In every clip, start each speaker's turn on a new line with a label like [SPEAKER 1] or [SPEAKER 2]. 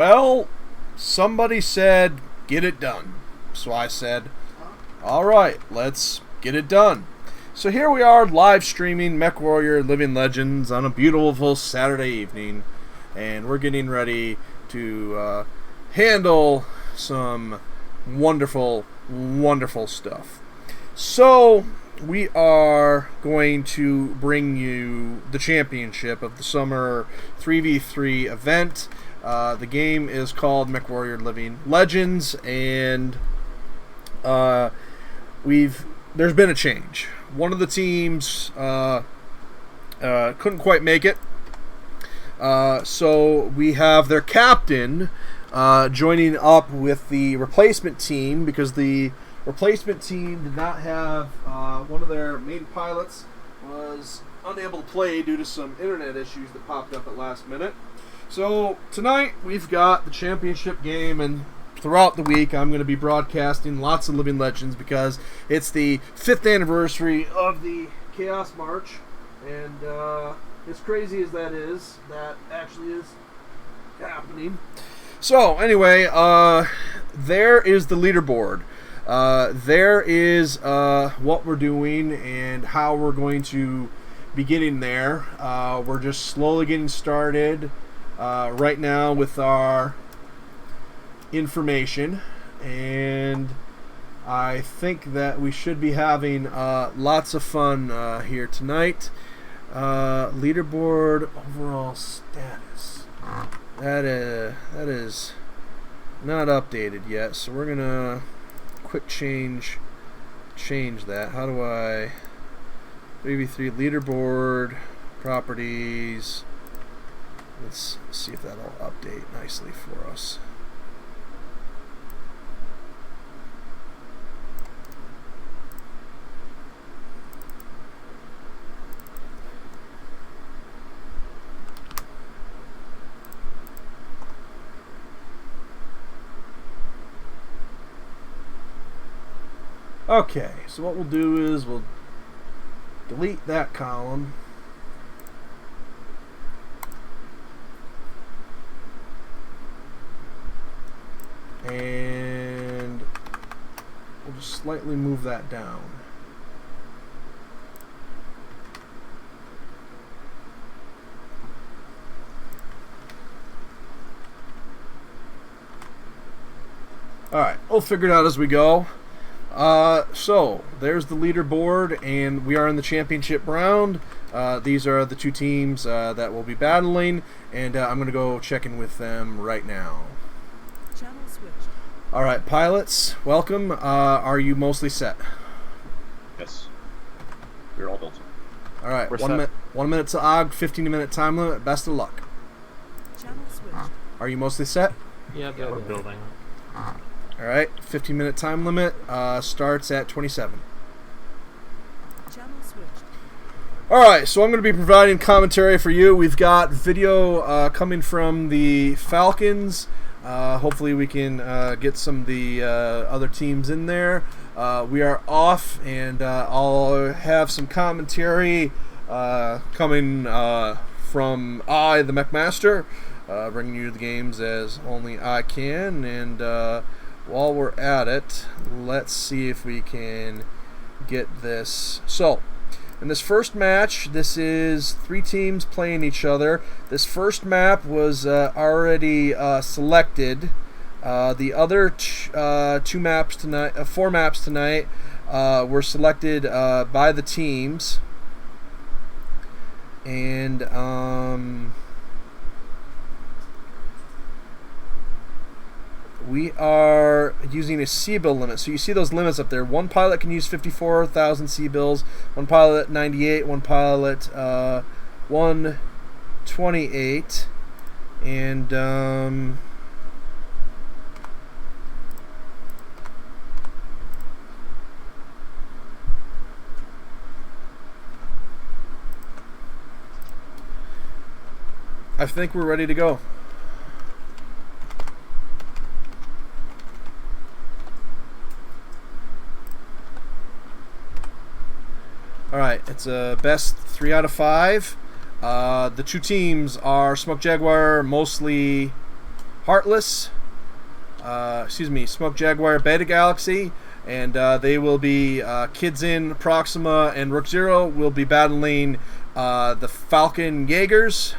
[SPEAKER 1] Well, somebody said, get it done. So I said, all right, let's get it done. So here we are live streaming Mechwarrior Living Legends on a beautiful Saturday evening. And we're getting ready to handle some wonderful, wonderful stuff. So we are going to bring you the championship of the summer 3v3 event. The game is called Mechwarrior Living Legends, and there's been a change. One of the teams couldn't quite make it, so we have their captain joining up with the replacement team because the replacement team did not have one of their main pilots was unable to play due to some internet issues that popped up at last minute. So tonight we've got the championship game, and throughout the week I'm going to be broadcasting lots of Living Legends because it's the 5th anniversary of the Chaos March, and as crazy as that is, that actually is happening. So anyway, there is the leaderboard. There is what we're doing and how we're going to be getting there. We're just slowly getting started right now with our information, and I think that we should be having lots of fun here tonight. Leaderboard overall status. That is not updated yet, so we're gonna quick change that. How do I 3v3 leaderboard properties? Let's see if that'll update nicely for us. Okay, so what we'll do is we'll delete that column. And we'll just slightly move that down. Alright, we'll figure it out as we go. So there's the leaderboard, and we are in the championship round. These are the two teams that will be battling, and I'm going to go check in with them right now. Channel switched. All right, pilots, welcome. Are you mostly set?
[SPEAKER 2] Yes. We're all built.
[SPEAKER 1] All right, 1 minute to AUG, 15-minute time limit. Best of luck. Channel switched. Are you mostly set?
[SPEAKER 3] Yeah, we're building.
[SPEAKER 1] All right, 15-minute time limit starts at 27. Channel switched. All right, so I'm going to be providing commentary for you. We've got video coming from the Falcons. Hopefully we can get some of the other teams in there. We are off, and I'll have some commentary coming from I, the Mechmaster, bringing you the games as only I can, and while we're at it, let's see if we can get this. So, in this first match, this is 3 teams playing each other. This first map was already selected. The other 4 maps tonight were selected by the teams. And we are using a Cbill limit. So you see those limits up there. One pilot can use 54,000 Cbills, one pilot 98, one pilot 128, and I think we're ready to go. Alright, it's a best 3 out of 5. The two teams are Smoke Jaguar, mostly Heartless, Smoke Jaguar, Beta Galaxy, and they will be Kidzin, Proxema, and rookzero will be battling the Falcon Jaegers,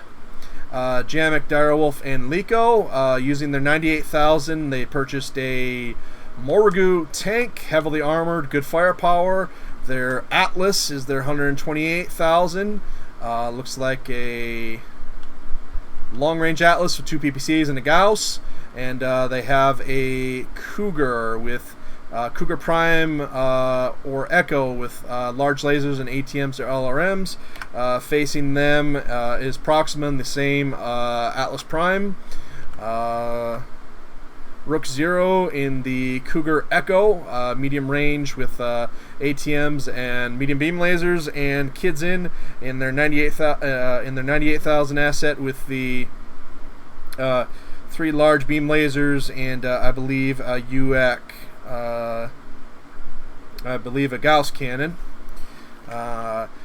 [SPEAKER 1] Jamuk, Direwolf, and Leeko. Using their 98,000, they purchased a Morrigu tank, heavily armored, good firepower. Their Atlas is their 128,000. Looks like a long-range Atlas with 2 PPCs and a Gauss. And they have a Cougar with Cougar Prime or Echo with large lasers and ATMs or LRMs. Facing them is Proxima in the same Atlas Prime. rookzero in the Cougar Echo, medium range with ATMs and medium beam lasers, and kidzin in their 98,000 asset with the 3 large beam lasers and I believe a UAC, I believe a Gauss cannon.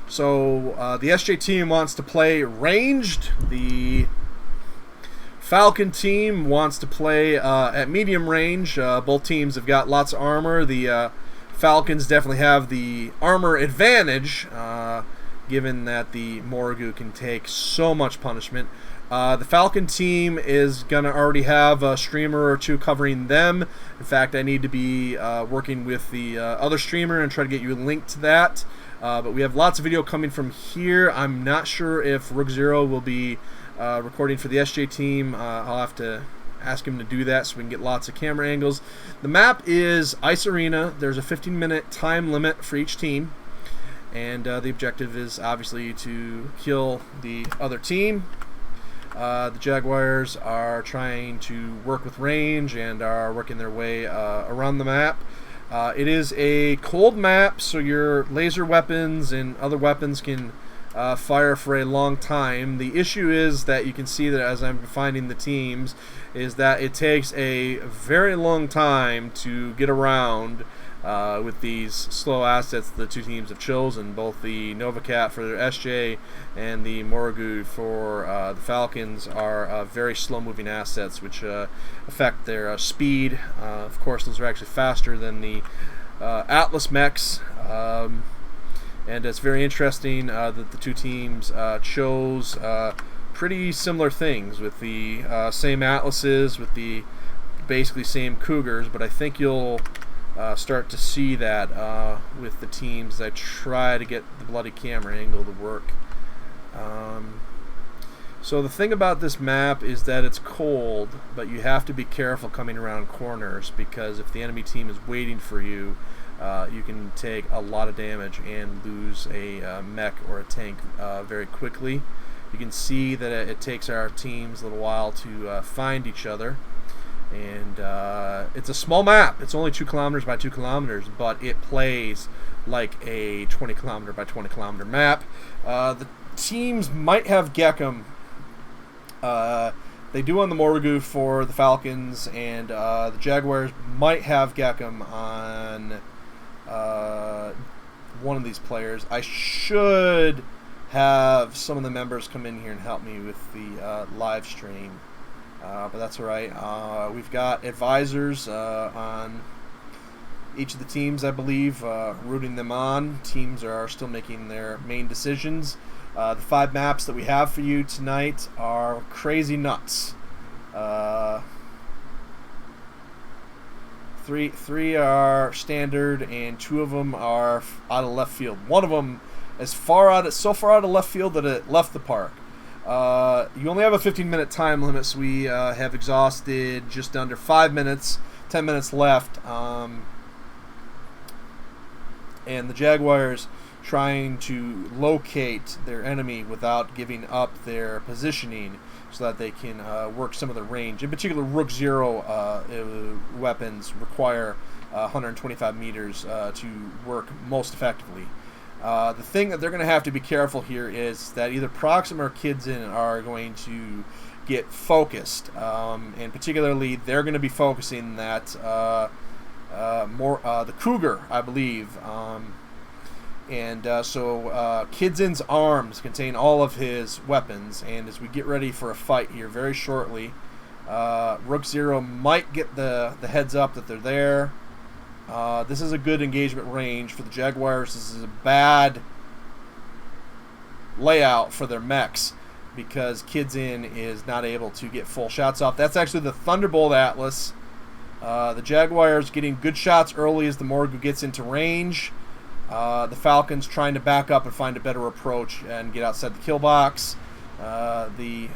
[SPEAKER 1] So the SJ team wants to play ranged. The Falcon team wants to play at medium range. Both teams have got lots of armor. The Falcons definitely have the armor advantage, given that the Morrigu can take so much punishment. The Falcon team is going to already have a streamer or 2 covering them. In fact, I need to be working with the other streamer and try to get you a link to that. But we have lots of video coming from here. I'm not sure if rookzero will be recording for the SJ team. I'll have to ask him to do that so we can get lots of camera angles. The map is Ice Arena. There's a 15-minute time limit for each team. And the objective is obviously to kill the other team. The Jaguars are trying to work with range and are working their way around the map. It is a cold map, so your laser weapons and other weapons can fire for a long time. The issue is that you can see that as I'm finding the teams, is that it takes a very long time to get around with these slow assets the 2 teams have chosen, both the Novacat for their SJ and the Morrigu for the Falcons are very slow-moving assets, which affect their speed. Of course, those are actually faster than the Atlas mechs, and it's very interesting that the 2 teams chose pretty similar things with the same Atlases, with the basically same Cougars, but I think you'll start to see that with the teams that try to get the bloody camera angle to work. So the thing about this map is that it's cold, but you have to be careful coming around corners, because if the enemy team is waiting for you, you can take a lot of damage and lose a mech or a tank very quickly. You can see that it takes our teams a little while to find each other. And it's a small map. It's only 2 kilometers by 2 kilometers, but it plays like a 20 kilometer by 20 kilometer map. The teams might have Gekum. They do on the Morrigu for the Falcons, and the Jaguars might have Gekum on one of these players. I should have some of the members come in here and help me with the live stream. But that's alright. We've got advisors on each of the teams, I believe, rooting them on. Teams are still making their main decisions. The 5 maps that we have for you tonight are crazy nuts. Three are standard, and 2 of them are out of left field. One of them is so far out of left field that it left the park. You only have a 15-minute time limit, so we have exhausted just under 5 minutes, 10 minutes left, and the Jaguars trying to locate their enemy without giving up their positioning so that they can work some of the range. In particular, rookzero weapons require 125 meters to work most effectively. The thing that they're going to have to be careful here is that either Proxima or Kidzin are going to get focused, and particularly they're going to be focusing that the Cougar, I believe, so Kidzin's arms contain all of his weapons, and as we get ready for a fight here very shortly, rookzero might get the heads up that they're there. This is a good engagement range for the Jaguars. This is a bad layout for their mechs because kidzin is not able to get full shots off. That's actually the Thunderbolt Atlas. The Jaguars getting good shots early as the Morgu gets into range. The Falcons trying to back up and find a better approach and get outside the kill box. The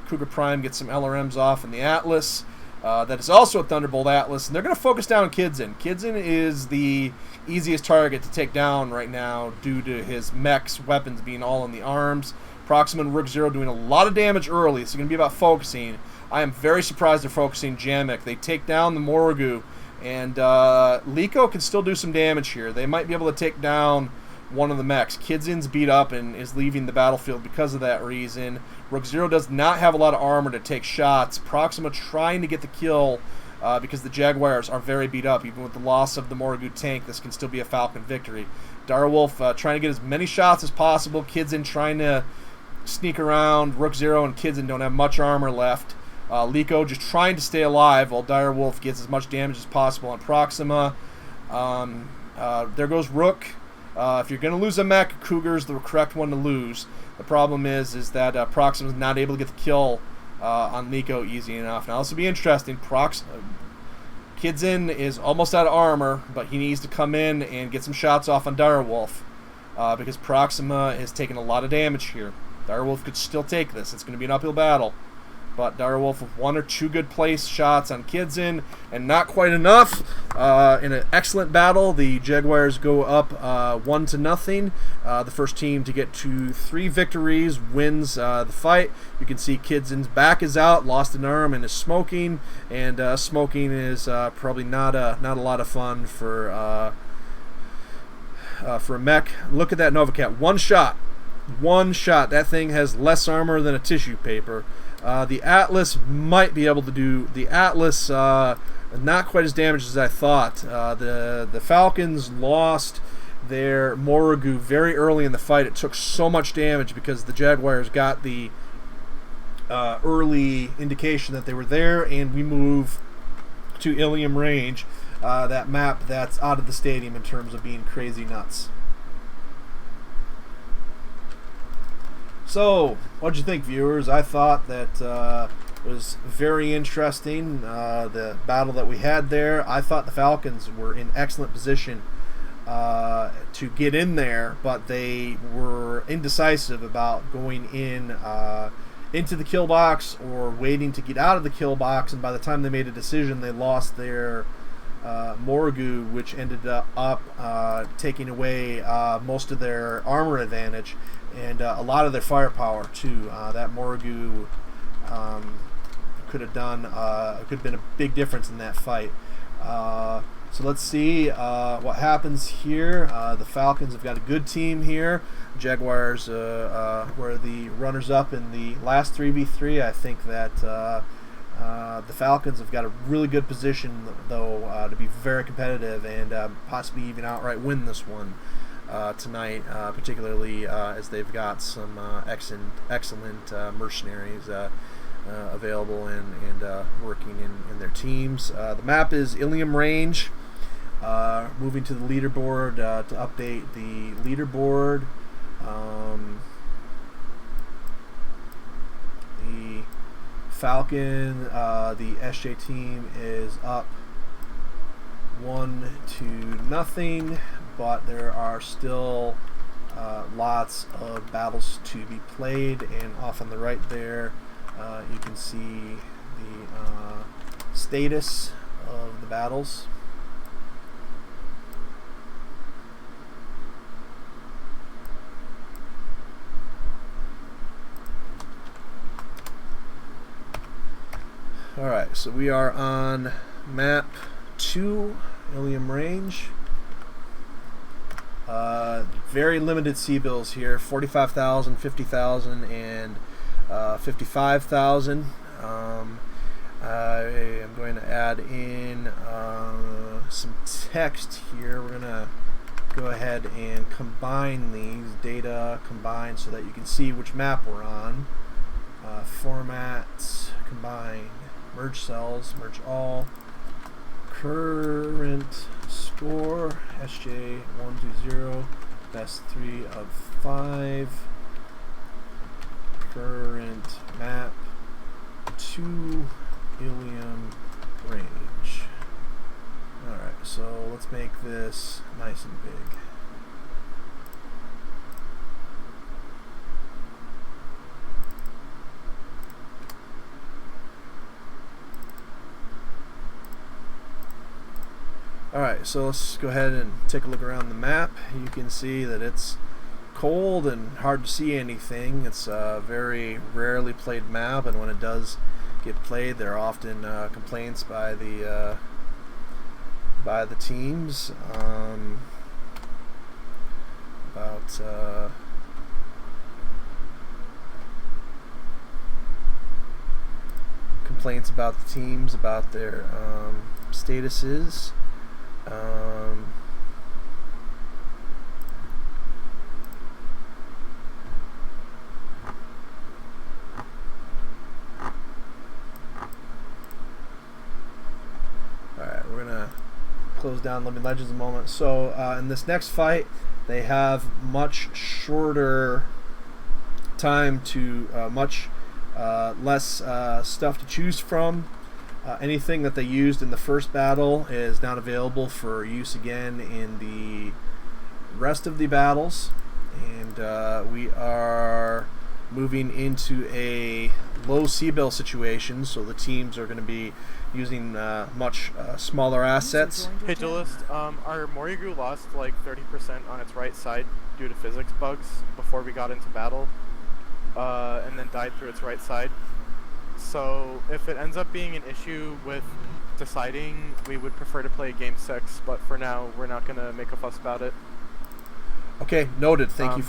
[SPEAKER 1] Cougar Prime gets some LRMs off in the Atlas. That is also a Thunderbolt Atlas, and they're going to focus down kidzin. Kidzin is the easiest target to take down right now due to his mechs weapons being all in the arms. Proxema and rookzero doing a lot of damage early. It's going to be about focusing. I am very surprised they're focusing Jamuk. They take down the Morgu, and Leeko can still do some damage here. They might be able to take down one of the mechs. Kidzin's beat up and is leaving the battlefield because of that reason. rookzero does not have a lot of armor to take shots. Proxima trying to get the kill because the Jaguars are very beat up. Even with the loss of the Morgu tank, this can still be a Falcon victory. Direwolf trying to get as many shots as possible. Kidzin trying to sneak around. rookzero and Kidzin don't have much armor left. Leeko just trying to stay alive while Direwolf gets as much damage as possible on Proxima. There goes Rook. If you're going to lose a mech, Cougar's the correct one to lose. The problem is that Proxima's not able to get the kill on Leeko easy enough. Now this will be interesting. Kidzin is almost out of armor, but he needs to come in and get some shots off on Direwolf because Proxima is taking a lot of damage here. Direwolf could still take this. It's going to be an uphill battle. But Direwolf with 1 or 2 good place shots on kidzin and not quite enough. In an excellent battle, the Jaguars go up 1-0. The first team to get to 3 victories wins the fight. You can see Kidzin's back is out, lost an arm, and is smoking. And smoking is probably not a lot of fun for a mech. Look at that Nova Cat. One shot. That thing has less armor than a tissue paper. The Atlas might be able to do the Atlas not quite as damaged as I thought. The Falcons lost their Morgu very early in the fight. It took so much damage because the Jaguars got the early indication that they were there, and we move to Illium range, that map that's out of the stadium in terms of being crazy nuts. So, what'd you think, viewers? I thought that it was very interesting, the battle that we had there. I thought the Falcons were in excellent position to get in there, but they were indecisive about going in into the kill box or waiting to get out of the kill box, and by the time they made a decision, they lost their Morgu, which ended up taking away most of their armor advantage and a lot of their firepower too. That Morgu could have been a big difference in that fight. So let's see what happens here. The Falcons have got a good team here. Jaguars were the runners-up in the last 3v3. I think that the Falcons have got a really good position, though, to be very competitive and possibly even outright win this one tonight, particularly as they've got some excellent mercenaries available and working in their teams. The map is Illium range. Moving to the leaderboard to update the leaderboard. The Falcon, the SJ team is up 1-0, but there are still lots of battles to be played, and off on the right there you can see the status of the battles. Alright, so we are on map 2, Illium range. Very limited Cbills here, 45,000, 50,000, and 55,000. I am going to add in some text here. We're going to go ahead and combine these, data combine, so that you can see which map we're on. Format, combine. merge cells, merge all. Current score, SJ120, best 3 of 5. Current map, 2 Illium range. Alright, so let's make this nice and big. Alright, so let's go ahead and take a look around the map. You can see that it's cold and hard to see anything. It's a very rarely played map, and when it does get played, there are often complaints by the teams about complaints about the teams about their statuses. Alright, we're gonna close down Living Legends a moment. So in this next fight, they have much shorter time to much less stuff to choose from. Anything that they used in the first battle is not available for use again in the rest of the battles, and we are moving into a low Cbill situation, so the teams are going to be using much smaller assets.
[SPEAKER 3] Hey duelist, our Morigu lost like 30% on its right side due to physics bugs before we got into battle, and then died through its right side. So if it ends up being an issue with deciding, we would prefer to play game 6, but for now we're not going to make a fuss about it.
[SPEAKER 1] Okay, noted. Thank you.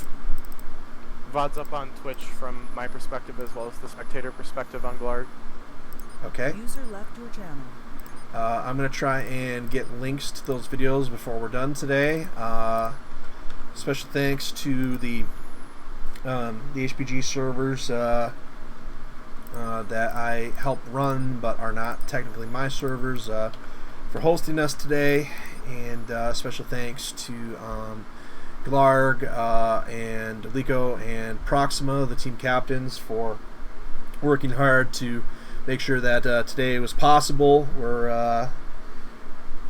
[SPEAKER 3] VOD's up on Twitch from my perspective as well as the spectator perspective on Glaarg.
[SPEAKER 1] Okay.
[SPEAKER 4] User left your channel.
[SPEAKER 1] I'm going to try and get links to those videos before we're done today. Special thanks to the HPG servers that I help run but are not technically my servers for hosting us today, and special thanks to Glaarg and Leeko and Proxema, the team captains, for working hard to make sure that today was possible. We're a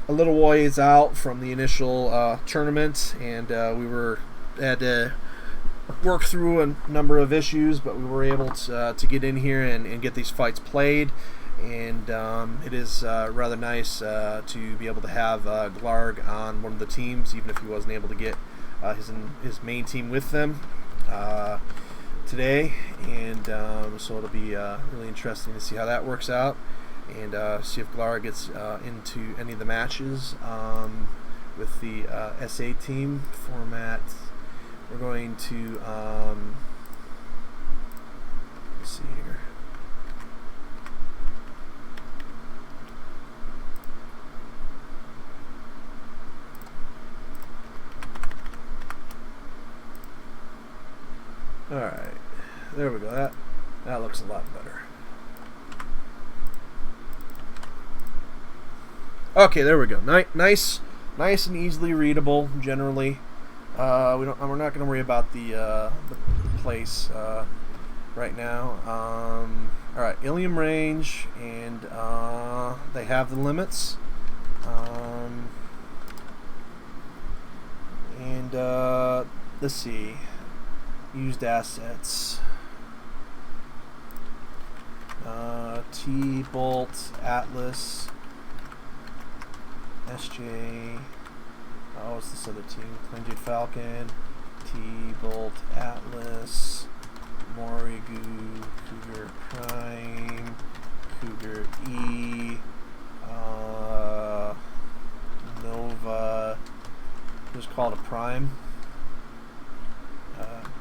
[SPEAKER 1] little ways out from the initial tournament, and we had to work through a number of issues, but we were able to get in here and get these fights played, and it is rather nice to be able to have Glaarg on one of the teams, even if he wasn't able to get his main team with them today, and so it'll be really interesting to see how that works out, and see if Glaarg gets into any of the matches with the SA team format. We're going to let's see here. All right, there we go. That looks a lot better. Okay, there we go. Nice and easily readable. Generally, we're not going to worry about the place right now. All right, Illium range, and they have the limits. And let's see. Used assets. T-Bolt, Atlas, SJ. Oh, what's this other team? Jade Falcon, T-Bolt, Atlas, Morigu, Cougar Prime, Cougar E, Nova. Just called a Prime.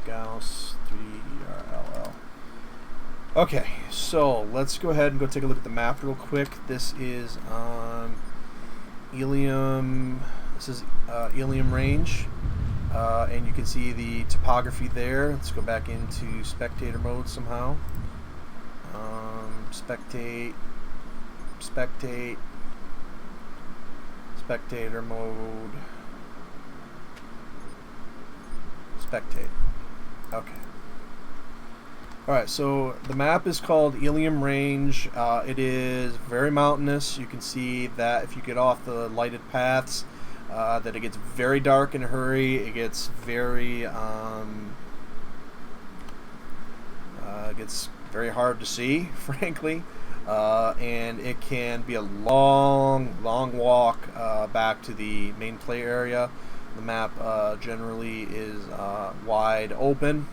[SPEAKER 1] Gauss 3RLL. Okay, so let's go ahead and go take a look at the map real quick. This is on Illium. This is Illium range, and you can see the topography there. Let's go back into spectator mode somehow. Spectate. spectate, spectator mode, spectate. Okay. Alright, so the map is called Illium Range. It is very mountainous. You can see that if you get off the lighted paths, that it gets very dark in a hurry. It gets very, hard to see, frankly. And it can be a long, long walk back to the main play area. The map generally is wide open.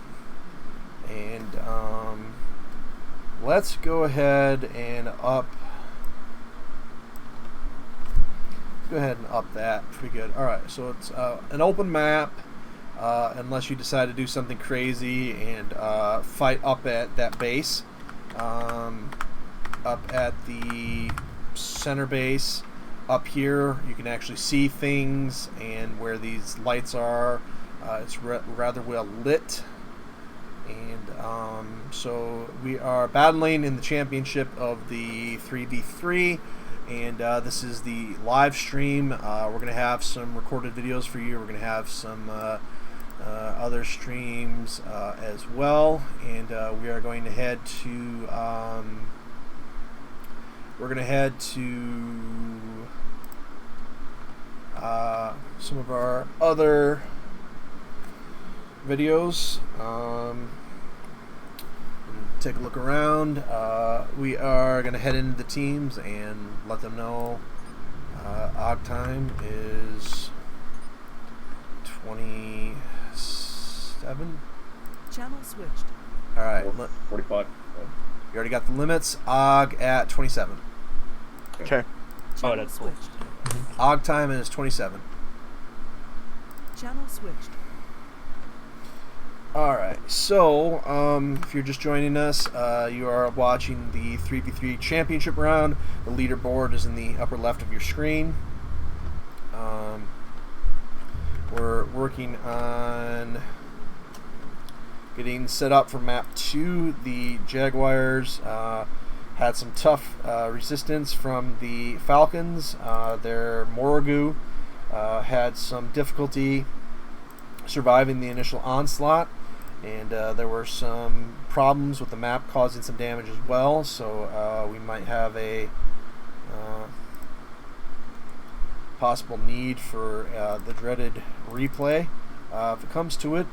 [SPEAKER 1] And let's go ahead and up. Go ahead and up that. Pretty good. All right, so it's an open map, unless you decide to do something crazy and fight up at that base, up at the center base. Up here, you can actually see things, and where these lights are, it's rather well lit. And so we are battling in the championship of the 3v3, and this is the live stream. We're going to have some recorded videos for you. We're going to have some other streams as well, and we are going to head to some of our other videos. Take a look around. We are going to head into the teams and let them know odd time is 27.
[SPEAKER 4] Channel switched.
[SPEAKER 1] All right.
[SPEAKER 2] 45.
[SPEAKER 1] You already got the limits. Og at 27.
[SPEAKER 3] Okay.
[SPEAKER 4] Channel
[SPEAKER 5] that's cool.
[SPEAKER 4] switched.
[SPEAKER 1] Og time is 27.
[SPEAKER 4] Channel switched.
[SPEAKER 1] Alright, so if you're just joining us, you are watching the 3v3 championship round. The leaderboard is in the upper left of your screen. We're working on getting set up for map 2. The Jaguars had some tough resistance from the Falcons. Their Mechwarrior had some difficulty surviving the initial onslaught, and there were some problems with the map causing some damage as well, so we might have a possible need for the dreaded replay if it comes to it.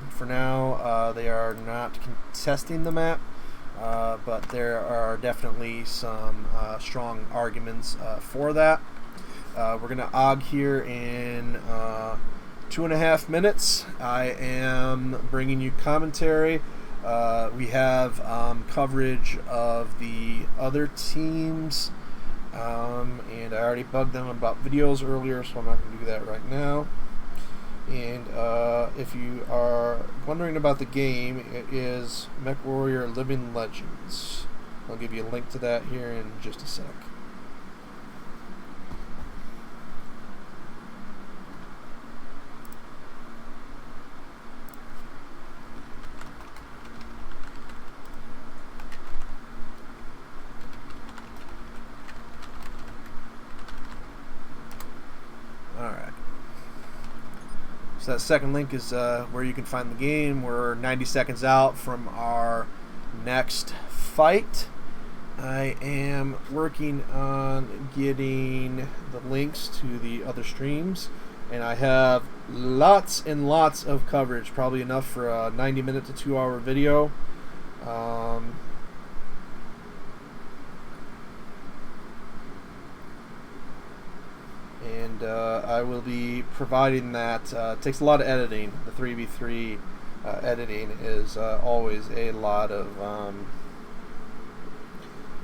[SPEAKER 1] For now, they are not contesting the map, but there are definitely some strong arguments for that. We're going to Og here in 2.5 minutes. I am bringing you commentary. We have coverage of the other teams, and I already bugged them about videos earlier, so I'm not going to do that right now. And if you are wondering about the game, it is Mechwarrior Living Legends. I'll give you a link to that here in just a sec. So that second link is where you can find the game. We're 90 seconds out from our next fight. I am working on getting the links to the other streams, and I have lots and lots of coverage, probably enough for a 90-minute to 2-hour video. And I will be providing that. It takes a lot of editing. The 3v3 editing is always a lot of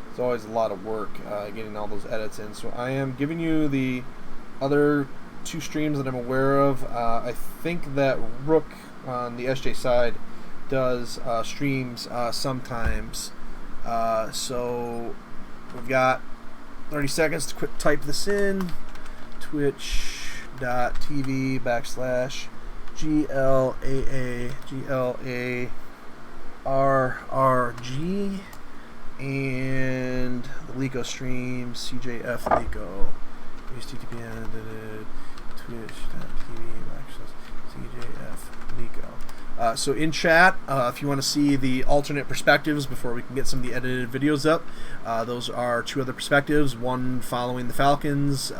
[SPEAKER 1] it's always a lot of work getting all those edits in. So I am giving you the other 2 streams that I'm aware of. I think that Rook on the SJ side does streams sometimes. So we've got 30 seconds to quick type this in. twitch.tv/GLAARRG and the Leeko stream, CJF Leeko. HTTPN, Twitch.tv, CJF Leeko. So in chat, if you want to see the alternate perspectives before we can get some of the edited videos up, those are 2 other perspectives, one following the Falcons,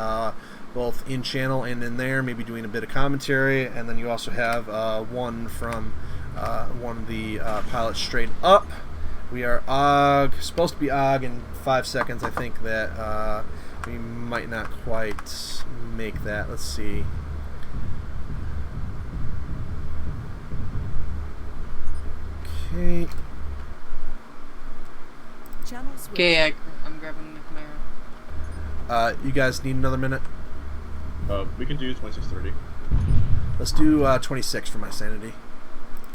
[SPEAKER 1] both in channel and in there, maybe doing a bit of commentary, and then you also have one from one of the pilots straight up. We are supposed to be in 5 seconds. I think that we might not quite make that. Let's see. Okay.
[SPEAKER 4] Channel switched.
[SPEAKER 5] Okay, I'm grabbing the camera.
[SPEAKER 1] You guys need another minute?
[SPEAKER 2] We can do 26:30.
[SPEAKER 1] Let's do 26 for my sanity.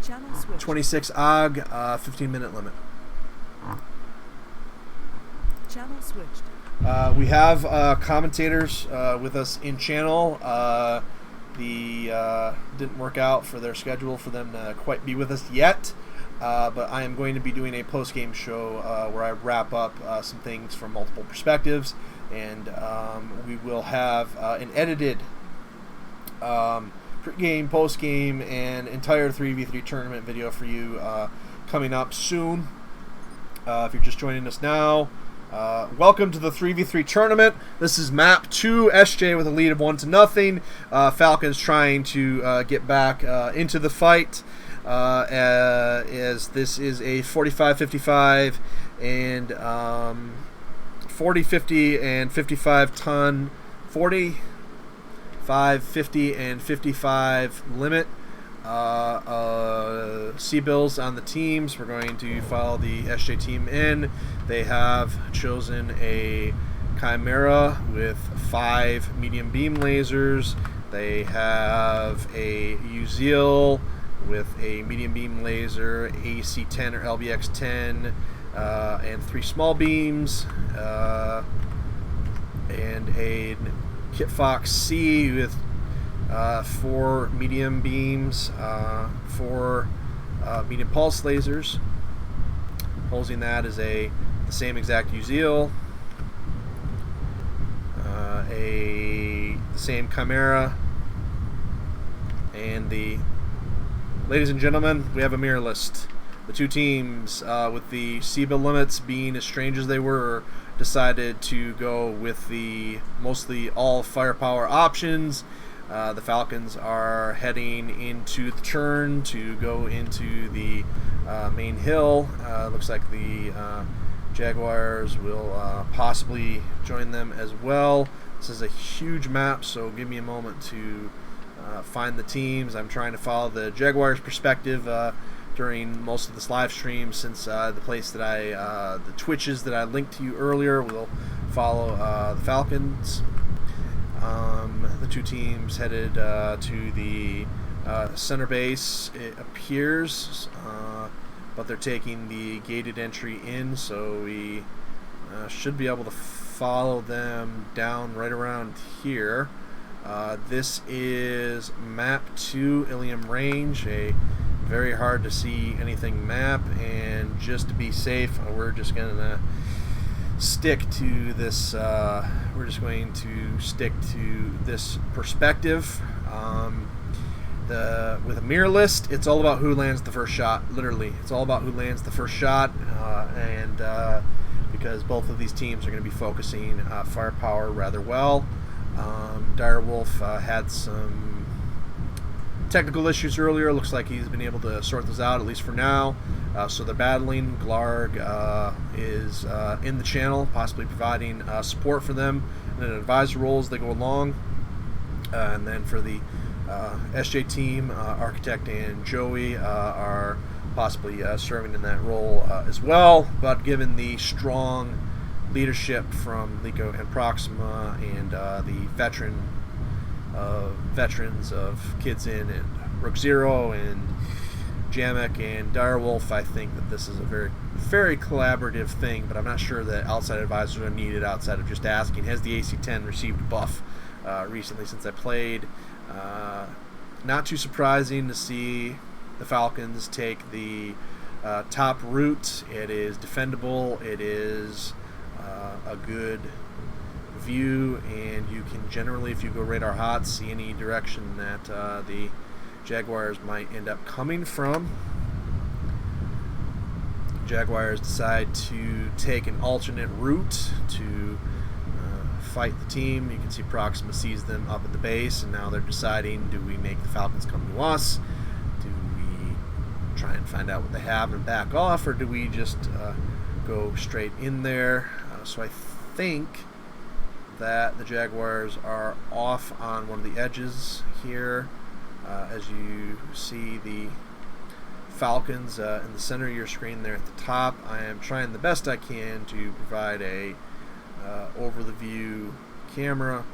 [SPEAKER 4] Channel switched.
[SPEAKER 1] 26 AUG, 15-minute limit.
[SPEAKER 4] Channel switched.
[SPEAKER 1] We have commentators with us in channel. Didn't work out for their schedule for them to quite be with us yet. But I am going to be doing a post-game show where I wrap up some things from multiple perspectives, and we will have an edited pre-game, post-game, and entire 3v3 tournament video for you coming up soon. If you're just joining us now, welcome to the 3v3 tournament. This is map 2, SJ with a lead of 1-0. Falcons trying to get back into the fight. As this is a 45-55 and 40-50 and 55 ton 45, 50 and 55 limit. Cbills on the teams. We're going to follow the SJ team in. They have chosen a Chimera with 5 medium beam lasers. They have a Uzil with a medium beam laser, AC-10 or LBX-10, and 3 small beams, and a Kit Fox C with 4 medium beams, 4 medium pulse lasers. Opposing that is the same exact Uzil, the same Chimera, and ladies and gentlemen, we have a mirror list. The 2 teams, with the Cbill limits being as strange as they were, decided to go with the mostly all firepower options. The Falcons are heading into the turn to go into the main hill. Looks like the Jaguars will possibly join them as well. This is a huge map, so give me a moment to find the teams. I'm trying to follow the Jaguars' perspective during most of this live stream, since the Twitches that I linked to you earlier will follow the Falcons. The 2 teams headed to the center base, it appears, but they're taking the gated entry in, so we should be able to follow them down right around here. This is map 2, Illium range, a very hard to see anything map, and just to be safe, we're just going to stick to this. We're just going to stick to this perspective. With a mirror list, it's all about who lands the first shot. Literally, it's all about who lands the first shot, and because both of these teams are going to be focusing firepower rather well. Direwolf had some technical issues earlier. Looks like he's been able to sort those out, at least for now. So they're battling. Glaarg is in the channel, possibly providing support for them in an advisor role as they go along. And then for the SJ team, Architect and Joey are possibly serving in that role as well. But given the strong leadership from Leeko and Proxema and the veterans of Kidzin and rookzero and Jamuk and Direwolf, I think that this is a very, very collaborative thing, but I'm not sure that outside advisors are needed outside of just asking, has the AC-10 received a buff recently since I played? Not too surprising to see the Falcons take the top route. It is defendable. It is a good view, and you can generally, if you go radar hot, see any direction that the Jaguars might end up coming from. Jaguars decide to take an alternate route to fight the team. You can see Proxima sees them up at the base, and now they're deciding, do we make the Falcons come to us? Do we try and find out what they have and back off, or do we just go straight in there? So I think that the Jaguars are off on one of the edges here. As you see the Falcons in the center of your screen there at the top. I am trying the best I can to provide a over the view camera,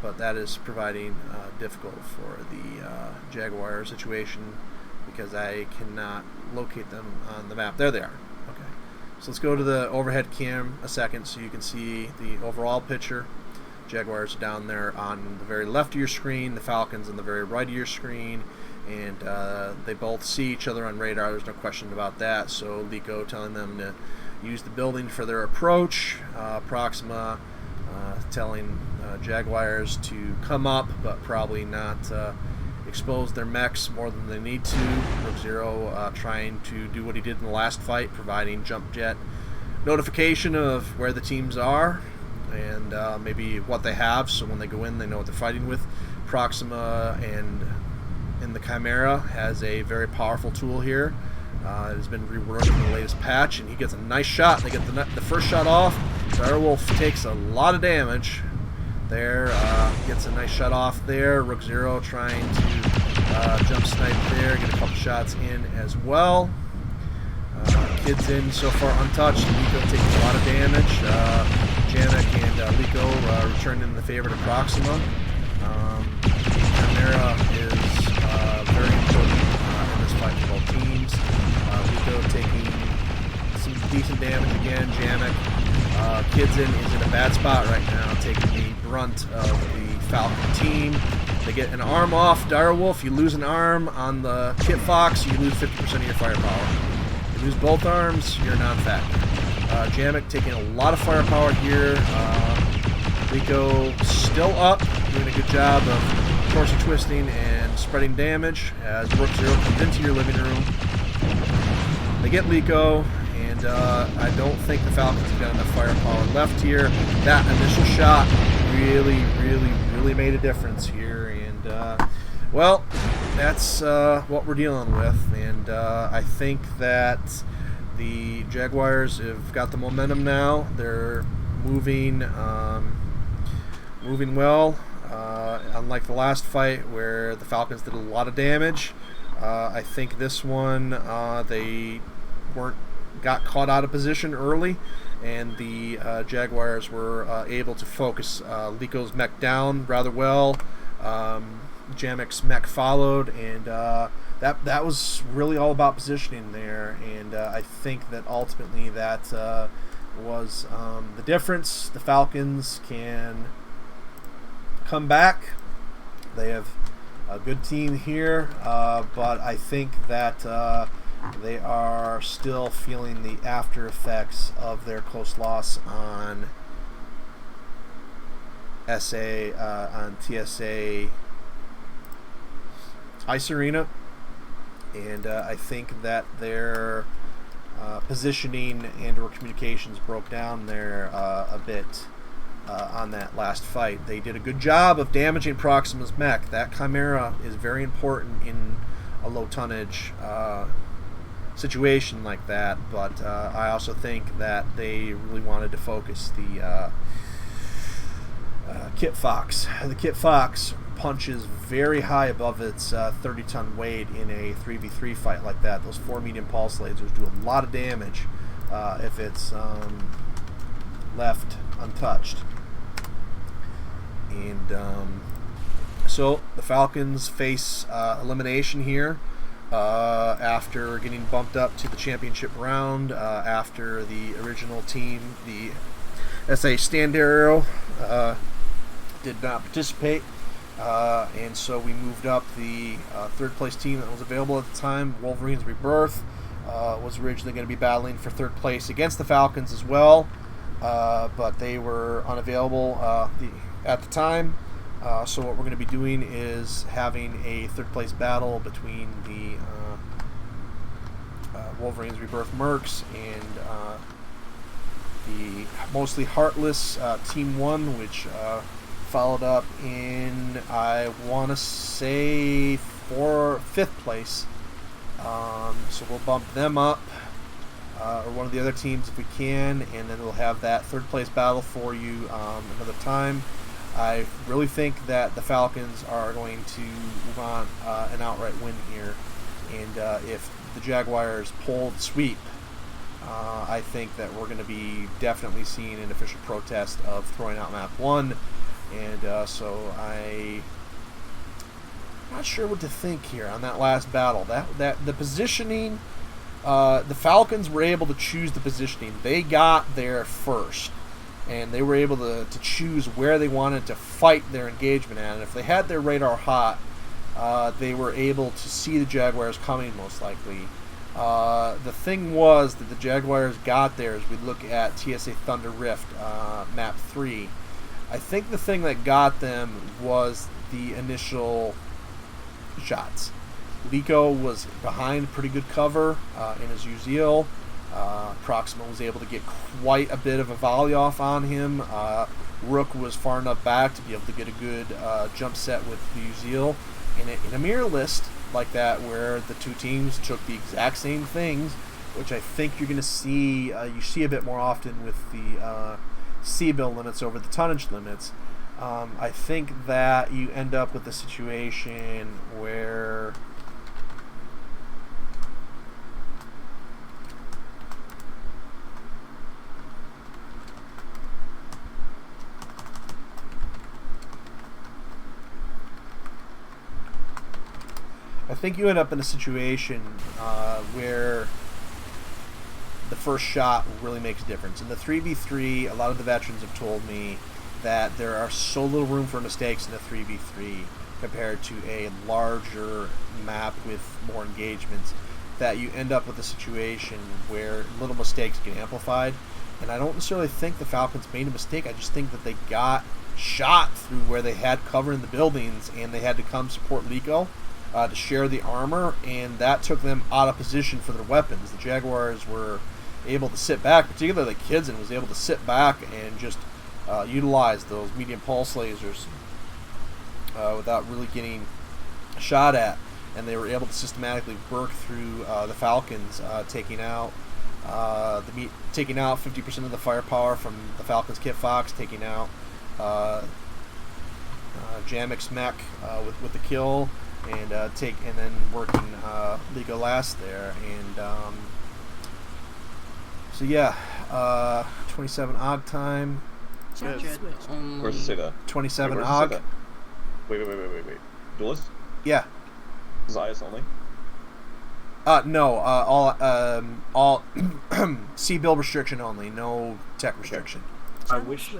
[SPEAKER 1] but that is proving difficult for the Jaguar situation because I cannot locate them on the map. There they are. Okay, so let's go to the overhead cam a second so you can see the overall picture. Jaguars are down there on the very left of your screen, the Falcons on the very right of your screen, and they both see each other on radar. There's no question about that. So Leeko telling them to use the building for their approach. Proxima telling Jaguars to come up, but probably not expose their mechs more than they need to. rookzero trying to do what he did in the last fight, providing jump jet notification of where the teams are and maybe what they have, so when they go in they know what they're fighting with. Proxima and in the Chimera has a very powerful tool here. It has been reworked in the latest patch, and he gets a nice shot. They get the first shot off. Direwolf takes a lot of damage there. Gets a nice shot off there. rookzero trying to jump snipe there, get a couple shots in as well. Kidzin so far untouched. Leeko taking a lot of damage. Jamuk and Leeko returning in the favor to Proxima. Chimera is very important in this fight for both teams. Leeko taking some decent damage again. Jamuk. Kidzin is in a bad spot right now, taking the brunt of the Falcon team. They get an arm off Direwolf. You lose an arm on the Kit Fox, you lose 50% of your firepower. You lose both arms, you're a non-factor. Jamuk taking a lot of firepower here. Leeko still up, doing a good job of torso twisting and spreading damage as rookzero comes into your living room. They get Leeko, and I don't think the Falcons have got enough firepower left here. That initial shot really made a difference here, and well, that's what we're dealing with, and I think that the Jaguars have got the momentum now. They're moving moving well, unlike the last fight where the Falcons did a lot of damage. I think this one they got caught out of position early, and the Jaguars were able to focus Leeko's mech down rather well. Jamuk's mech followed, and that was really all about positioning there, and I think that ultimately that was the difference. The Falcons can come back. They have a good team here, but I think that they are still feeling the after effects of their close loss on TSA Ice Arena, and I think that their positioning and/or communications broke down there a bit on that last fight. They did a good job of damaging Proxima's mech. That Chimera is very important in a low tonnage situation like that, but I also think that they really wanted to focus the Kit Fox. The Kit Fox punches very high above its 30-ton weight in a 3v3 fight like that. Those 4 medium pulse lasers do a lot of damage if it's left untouched. And so the Falcons face elimination here after getting bumped up to the championship round after the original team, the SA Standard did not participate. And so we moved up the third place team that was available at the time, Wolverines Rebirth. was originally going to be battling for third place against the Falcons as well, but they were unavailable at the time. So what we're going to be doing is having a third place battle between the Wolverines Rebirth Mercs and the mostly Heartless Team 1, which followed up in, I want to say, 5th place. So we'll bump them up, or one of the other teams if we can, and then we'll have that third place battle for you another time. I really think that the Falcons are going to want an outright win here, and if the Jaguars pull the sweep, I think that we're going to be definitely seeing an official protest of throwing out map 1, and so I'm not sure what to think here on that last battle. That the positioning, the Falcons were able to choose the positioning. They got there first, and they were able to choose where they wanted to fight their engagement at. And if they had their radar hot, they were able to see the Jaguars coming, most likely. The thing was that the Jaguars got there as we look at TSA Thunderrift map 3. I think the thing that got them was the initial shots. Leeko was behind pretty good cover in his Uziel. Proxema was able to get quite a bit of a volley off on him. Rook was far enough back to be able to get a good jump set with the Uziel. And in a mirror list like that, where the two teams took the exact same things, which I think you're going to see, you see a bit more often with the Cbills limits over the tonnage limits. I think that you end up with a situation where where the first shot really makes a difference. In the 3v3, a lot of the veterans have told me that there are so little room for mistakes in the 3v3 compared to a larger map with more engagements, that you end up with a situation where little mistakes get amplified. And I don't necessarily think the Falcons made a mistake. I just think that they got shot through where they had cover in the buildings, and they had to come support Leeko to share the armor, and that took them out of position for their weapons. The Jaguars were able to sit back, particularly kidzin was able to sit back and just utilize those medium pulse lasers without really getting shot at, and they were able to systematically work through the Falcons, taking out 50% of the firepower from the Falcons Kit Fox, taking out Jamuk's mech with the kill, and then working Leeko last there, and so yeah, 27 AUG time.
[SPEAKER 2] Where's it say that?
[SPEAKER 1] 27
[SPEAKER 2] Wait,
[SPEAKER 1] AUG.
[SPEAKER 2] Wait. Duelist?
[SPEAKER 1] Yeah.
[SPEAKER 2] Is it IS only?
[SPEAKER 1] No, all Cbill restriction only, no tech restriction.
[SPEAKER 6] I wish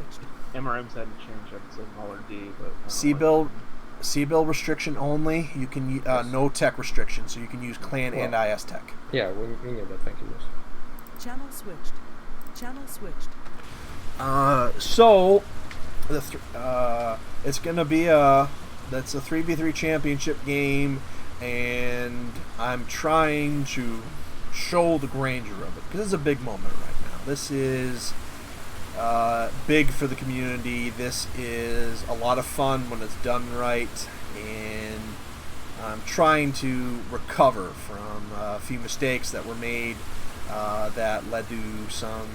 [SPEAKER 6] MRMs hadn't changed. I'd say all or D, but
[SPEAKER 1] Cbill restriction only. You can no tech restriction, so you can use clan and IS tech.
[SPEAKER 7] Yeah, we can get that. Thank you.
[SPEAKER 4] Channel switched. Channel switched.
[SPEAKER 1] So it's gonna be that's a 3v3 championship game, and I'm trying to show the grandeur of it because it's a big moment right now. This is big for the community. This is a lot of fun when it's done right, and I'm trying to recover from a few mistakes that were made that led to some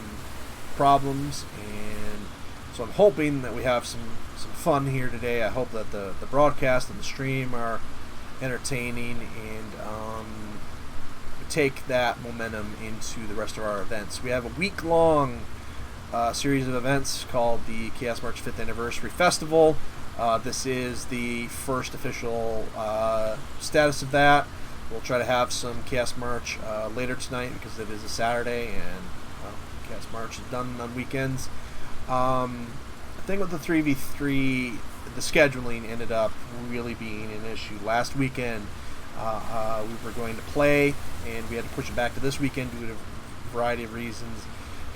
[SPEAKER 1] problems, and so I'm hoping that we have some fun here today. I hope that the broadcast and the stream are entertaining, and take that momentum into the rest of our events. We have a week-long series of events called the Chaos March 5th Anniversary Festival. This is the first official status of that. We'll try to have some Chaos March later tonight because it is a Saturday, and Chaos March is done on weekends. The thing with the 3v3, the scheduling ended up really being an issue. Last weekend, we were going to play, and we had to push it back to this weekend due to a variety of reasons.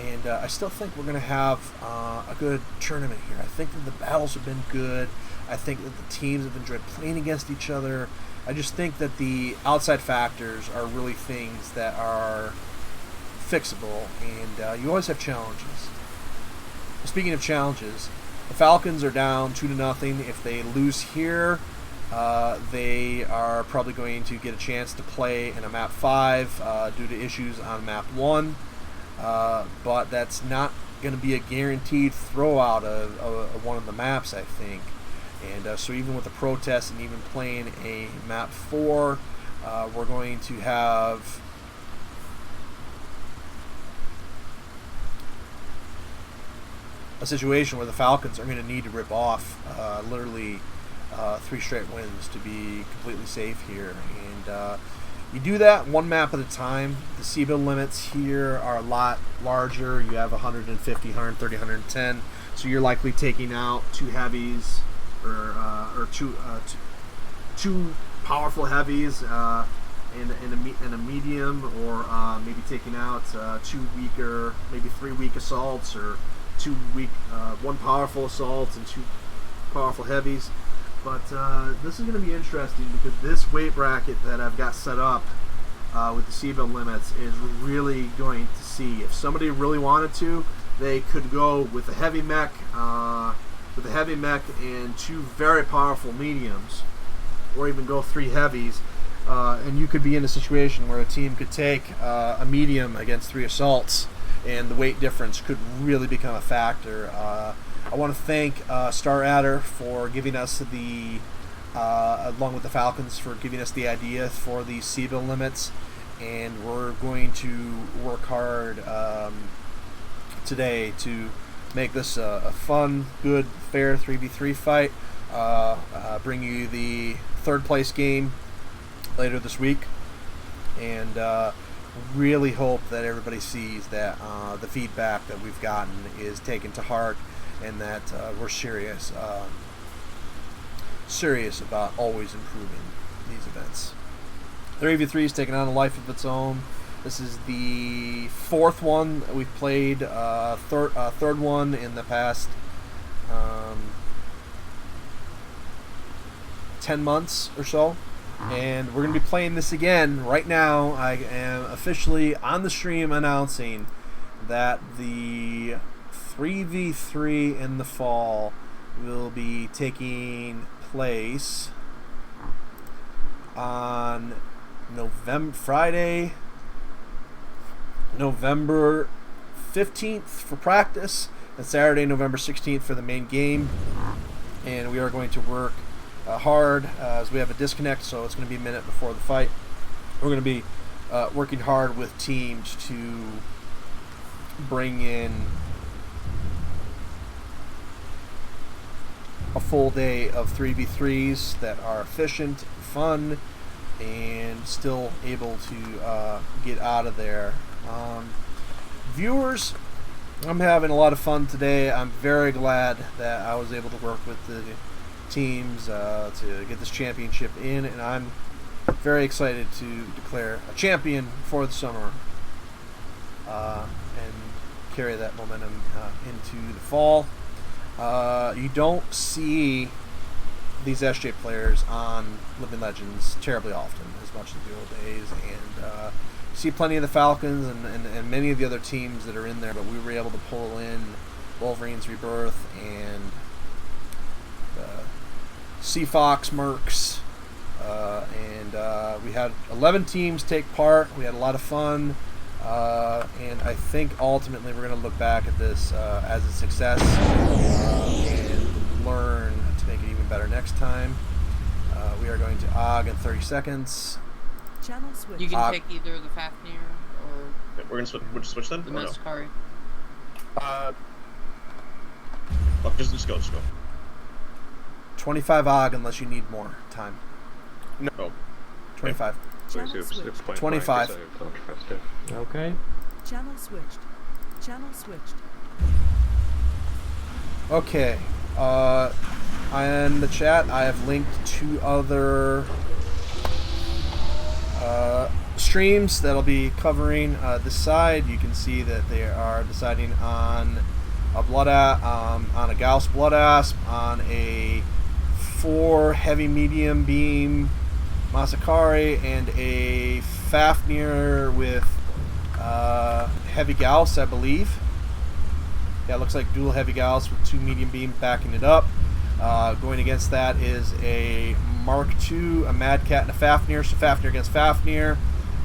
[SPEAKER 1] And I still think we're going to have a good tournament here. I think that the battles have been good. I think that the teams have enjoyed playing against each other. I just think that the outside factors are really things that are fixable, and you always have challenges. Speaking of challenges, the Falcons are down 2-0. If they lose here, they are probably going to get a chance to play in a map 5 due to issues on map 1. But that's not going to be a guaranteed throwout of one of the maps, I think. And so even with the protest and even playing a map 4, we're going to have a situation where the Falcons are going to need to rip off literally 3 straight wins to be completely safe here. And you do that one map at a time. The Cbills limits here are a lot larger. You have 150, 130, 110. So you're likely taking out 2 heavies or two powerful heavies and a medium, or maybe taking out 2 weaker, maybe 3 weak assaults, or 2 weak, 1 powerful assault and 2 powerful heavies. But this is going to be interesting because this weight bracket that I've got set up with the Cbills limits is really going to see if somebody really wanted to, they could go with a heavy mech, and 2 very powerful mediums, or even go 3 heavies, and you could be in a situation where a team could take a medium against 3 assaults, and the weight difference could really become a factor. I want to thank Star Adder for giving us the, along with the Falcons, for giving us the idea for these Cbills limits, and we're going to work hard today to make this a fun, good, fair 3v3 fight. Bring you the 3rd place game later this week, and really hope that everybody sees that the feedback that we've gotten is taken to heart, and that we're serious about always improving these events. 3v3 is taking on a life of its own. This is the 4th one that we've played, third one in the past 10 months or so. And we're going to be playing this again right now. I am officially on the stream announcing that the 3v3 in the fall will be taking place on Friday, November 15th for practice, and Saturday, November 16th for the main game. And we are going to work hard as we have a disconnect, so it's going to be a minute before the fight. We're going to be working hard with teams to bring in a full day of 3v3s that are efficient, fun, and still able to get out of there. Viewers, I'm having a lot of fun today. I'm very glad that I was able to work with the teams to get this championship in, and I'm very excited to declare a champion for the summer and carry that momentum into the fall. You don't see these SJ players on Living Legends terribly often, as much as the old days, and see plenty of the Falcons and many of the other teams that are in there, but we were able to pull in Wolverines, Rebirth, and Sea Fox Mercs, and we had 11 teams take part. We had a lot of fun, and I think ultimately we're going to look back at this as a success and learn to make it even better next time. We are going to AUG in 30 seconds.
[SPEAKER 4] Channel switch.
[SPEAKER 5] You can pick either the Fafnir or
[SPEAKER 2] We're gonna switch them?
[SPEAKER 5] the
[SPEAKER 2] Or no?
[SPEAKER 5] Mechwarrior.
[SPEAKER 2] Oh, just go.
[SPEAKER 1] 25 AUG unless you need more time.
[SPEAKER 2] No.
[SPEAKER 1] 25.
[SPEAKER 4] Channel switched.
[SPEAKER 1] 25.
[SPEAKER 6] Okay.
[SPEAKER 4] Channel switched. Channel switched.
[SPEAKER 1] Okay. In the chat, I have linked 2 other streams that'll be covering this side. You can see that they are deciding on a on a Gauss Blood Asp, on a 4 heavy medium beam Masakari, and a Fafnir with heavy Gauss, I believe. Yeah, it looks like dual heavy Gauss with 2 medium beam backing it up. Going against that is a Mark II, a Mad Cat, and a Fafnir. So Fafnir against Fafnir.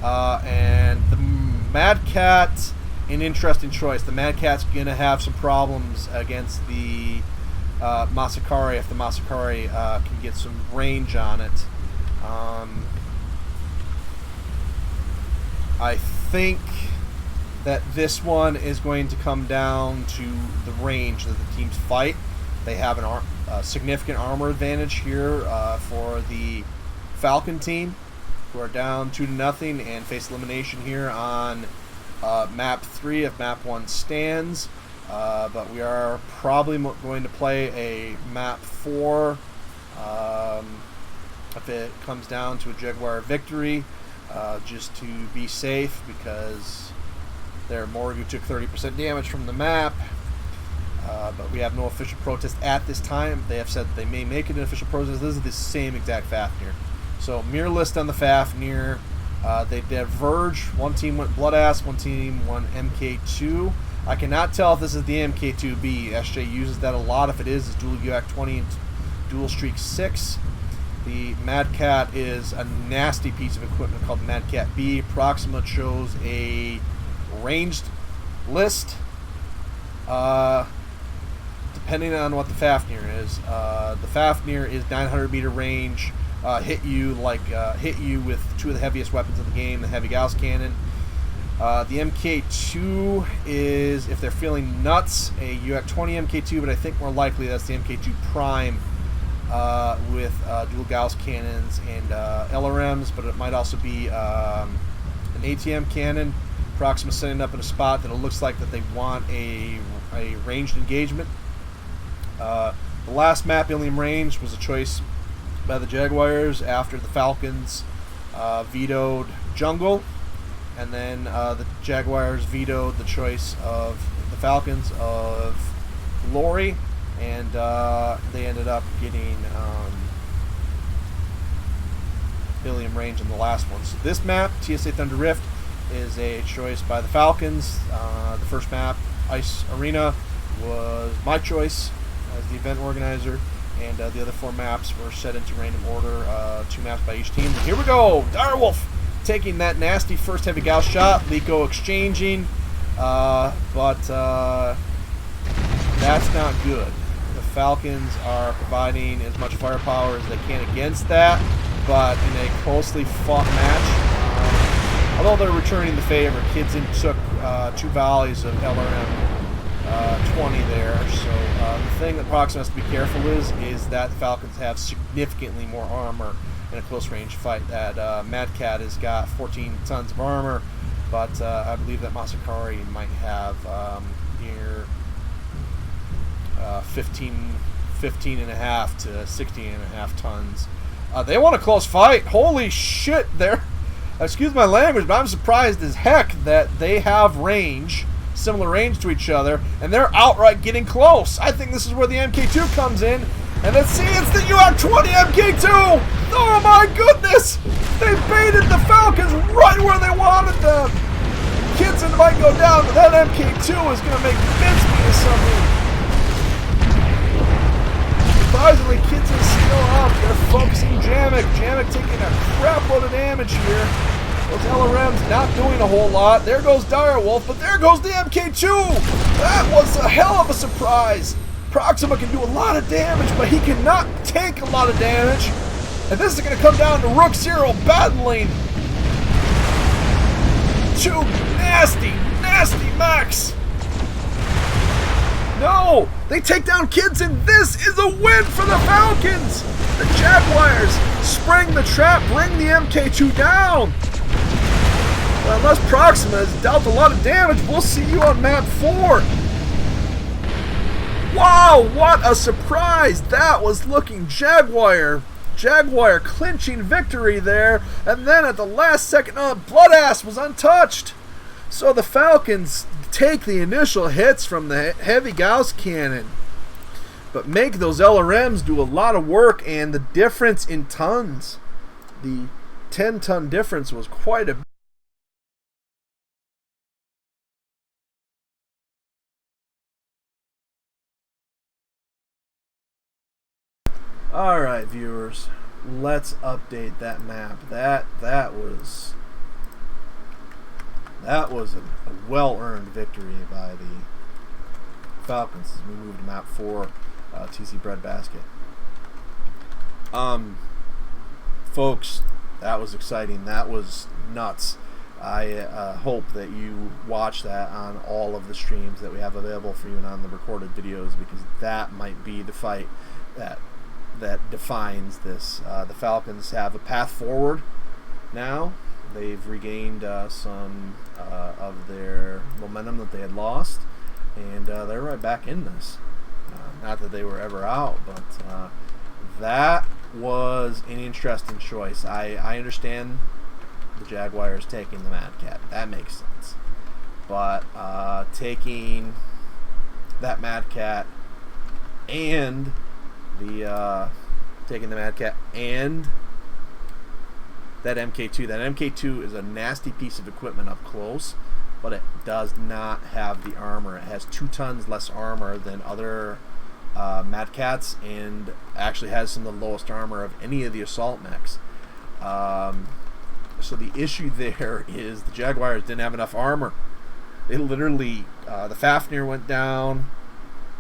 [SPEAKER 1] And the Mad Cat, an interesting choice. The Mad Cat's going to have some problems against the Masakari if the Masakari can get some range on it. I think that this one is going to come down to the range that the teams fight. They have a significant armor advantage here for the Falcon team, who are down 2-0 and face elimination here on map 3 if map 1 stands. But we are probably going to play a map 4 if it comes down to a Jaguar victory, just to be safe, because their Morgu took 30% damage from the map. But we have no official protest at this time. They have said that they may make it an official protest. This is the same exact Fafnir. So mirror list on the Fafnir. They diverge. One team went Blood Asp, one team went MK2. I cannot tell if this is the MK2B. SJ uses that a lot. If it is, it's dual UAC 20 and dual streak 6. The Mad Cat is a nasty piece of equipment called Mad Cat B. Proxema chose a ranged list. Depending on what the Fafnir is. The Fafnir is 900 meter range. Hit you with 2 of the heaviest weapons of the game, the heavy Gauss cannon. The MK2 is, if they're feeling nuts, a UAC 20 MK2, but I think more likely that's the MK2 Prime with dual Gauss cannons and LRMs, but it might also be an ATM cannon. Proxima setting up in a spot that it looks like that they want a ranged engagement. The last map, Illium Range, was a choice by the Jaguars after the Falcons vetoed Jungle, and then the Jaguars vetoed the choice of the Falcons of Lori, and they ended up getting Illium Range in the last one. So this map, TSA Thunderrift, is a choice by the Falcons. The first map, Ice Arena, was my choice as the event organizer, and the other 4 maps were set into random order, 2 maps by each team. And here we go! Direwolf taking that nasty first heavy Gauss shot, Leeko exchanging, but that's not good. The Falcons are providing as much firepower as they can against that, but in a closely fought match, although they're returning the favor, kidzin took 2 volleys of LRM 20 there. So the thing that Proxima has to be careful is that the Falcons have significantly more armor in a close range fight. That Mad Cat has got 14 tons of armor, but I believe that Masakari might have near 15 and a half to 16 and a half tons. They want a close fight. Holy shit! Excuse my language, but I'm surprised as heck that they have range, similar range to each other, and they're outright getting close. I think this is where the MK2 comes in, and let's see, it's the UAC 20 MK2! Oh my goodness! They baited the Falcons right where they wanted them! Kidzin might go down, but that MK2 is going to make mincemeat of something. Surprisingly, Kidzin's still up. They're focusing Jamuk. Jamuk taking a crap load of damage here. Those LRMs not doing a whole lot. There goes Direwolf, but there goes the MK2! That was a hell of a surprise! Proxima can do a lot of damage, but he cannot take a lot of damage. And this is going to come down to rookzero battling 2 nasty, nasty mechs! No! They take down Kidzin! This is a win for the Falcons! The Jaguars spring the trap, bring the MK2 down! Well, unless Proxima has dealt a lot of damage, we'll see you on map 4. Wow, what a surprise! That was looking Jaguar Jaguar clinching victory there, and then at the last second, Bloodass was untouched. So the Falcons take the initial hits from the heavy Gauss cannon, but make those LRMs do a lot of work, and the difference in tons, the 10-ton difference was quite a bit. Alright, viewers, let's update that map. That was a well-earned victory by the Falcons as we moved to map 4, TC Breadbasket. Folks, that was exciting. That was nuts. I hope that you watch that on all of the streams that we have available for you and on the recorded videos, because that might be the fight that defines this. The Falcons have a path forward now. They've regained some of their momentum that they had lost, and they're right back in this. Not that they were ever out, but that was an interesting choice. I understand the Jaguars taking the Mad Cat. That makes sense. But taking that Mad Cat and taking the Mad Cat and that MK2. That MK2 is a nasty piece of equipment up close, but it does not have the armor. It has 2 tons less armor than other Mad Cats, and actually has some of the lowest armor of any of the assault mechs. So the issue there is the Jaguars didn't have enough armor. They literally, the Fafnir went down,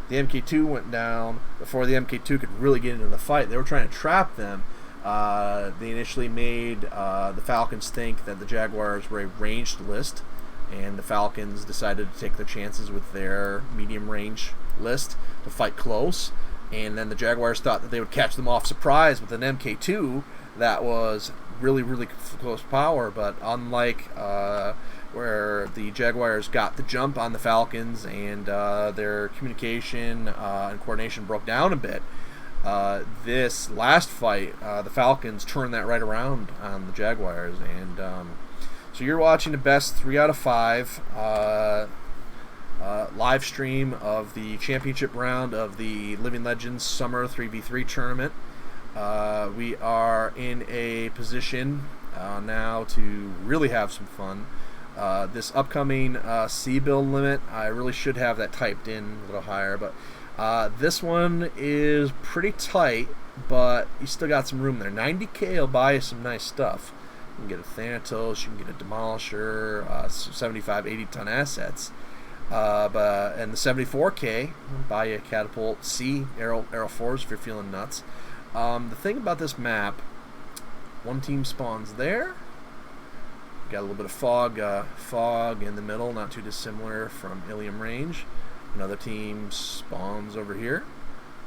[SPEAKER 1] the MK2 went down before the MK2 could really get into the fight. They were trying to trap them. They initially made the Falcons think that the Jaguars were a ranged list, and the Falcons decided to take their chances with their medium range list to fight close, and then the Jaguars thought that they would catch them off surprise with an MK2 that was really, really close power. But unlike where the Jaguars got the jump on the Falcons and their communication and coordination broke down a bit, this last fight, the Falcons turned that right around on the Jaguars. And so you're watching the best 3 out of 5 live stream of the championship round of the Living Legends Summer 3v3 tournament. We are in a position now to really have some fun. This upcoming Cbill limit, I really should have that typed in a little higher, but this one is pretty tight, but you still got some room there. 90k will buy you some nice stuff. You can get a Thanatos, you can get a Demolisher, 75, 80 ton assets. And the 74k will buy you a Catapult C, Arrow 4s if you're feeling nuts. The thing about this map, one team spawns there. Got a little bit of fog in the middle, not too dissimilar from Illium range. Another team spawns over here,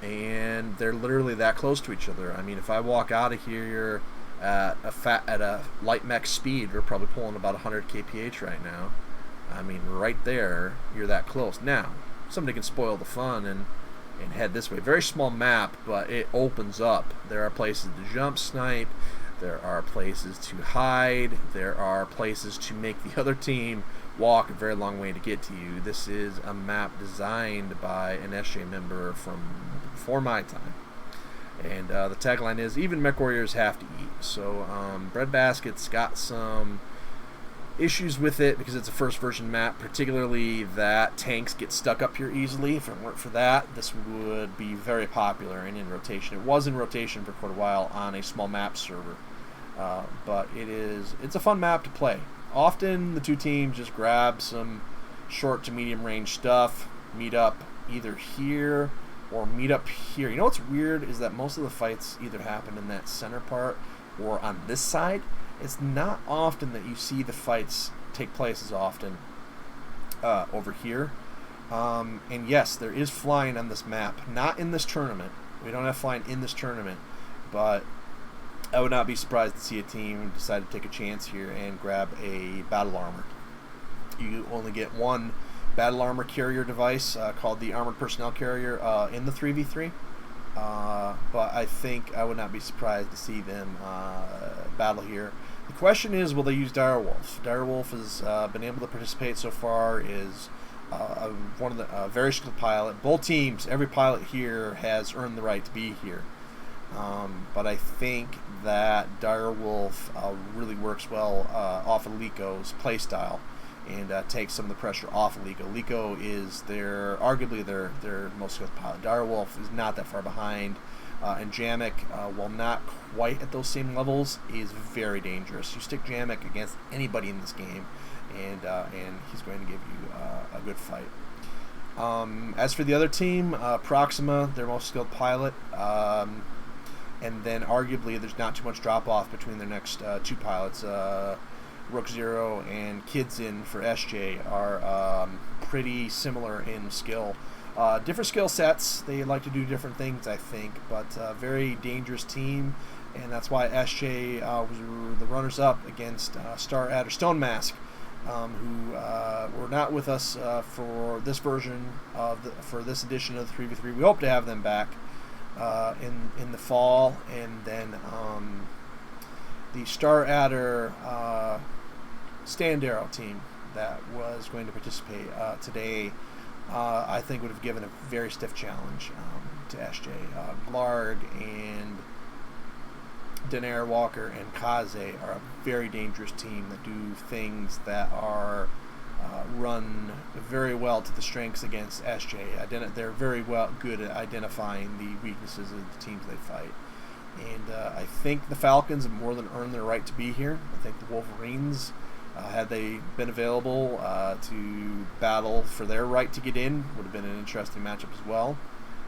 [SPEAKER 1] and they're literally that close to each other. I mean, if I walk out of here at a light mech speed, we're probably pulling about 100 kph right now. I mean, right there, you're that close. Now, somebody can spoil the fun and head this way. Very small map, but it opens up. There are places to jump snipe. There are places to hide. There are places to make the other team walk a very long way to get to you. This is a map designed by an SJ member from before my time. And the tagline is, even Mechwarriors have to eat. So Breadbasket's got some issues with it because it's a first version map, particularly that tanks get stuck up here easily. If it weren't for that, this would be very popular and in rotation. It was in rotation for quite a while on a small map server, but it's a fun map to play. Often the two teams just grab some short to medium range stuff, meet up either here or meet up here. You know what's weird is that most of the fights either happen in that center part or on this side. It's not often that you see the fights take place as often over here. And yes, there is flying on this map. Not in this tournament. We don't have flying in this tournament. But I would not be surprised to see a team decide to take a chance here and grab a battle armor. You only get one battle armor carrier device called the Armored Personnel Carrier in the 3v3. But I think I would not be surprised to see them battle here. The question is, will they use Direwolf? Direwolf has been able to participate so far, is one of the very skilled pilot. Both teams, every pilot here has earned the right to be here. But I think that Direwolf really works well off of Leeko's playstyle and takes some of the pressure off of Leeko. Leeko is arguably their most skilled pilot. Direwolf is not that far behind. And Jamuk, while not quite at those same levels, is very dangerous. You stick Jamuk against anybody in this game, and he's going to give you a good fight. As for the other team, Proxema, their most skilled pilot, and then arguably there's not too much drop-off between their next two pilots. rookzero and kidzin for SJ are pretty similar in skill. Different skill sets. They like to do different things, I think, but very dangerous team, and that's why SJ was the runners-up against Star Adder Stone Mask, who were not with us for this version for this edition of the 3v3. We hope to have them back in the fall, and then the Star Adder Stand Arrow team that was going to participate today. I think would have given a very stiff challenge to SJ. Glaarg and Daenerys Walker and Kaze are a very dangerous team that do things that are run very well to the strengths against SJ. They're very good at identifying the weaknesses of the teams they fight. And I think the Falcons have more than earned their right to be here. I think the Wolverines, had they been available to battle for their right to get in, would have been an interesting matchup as well.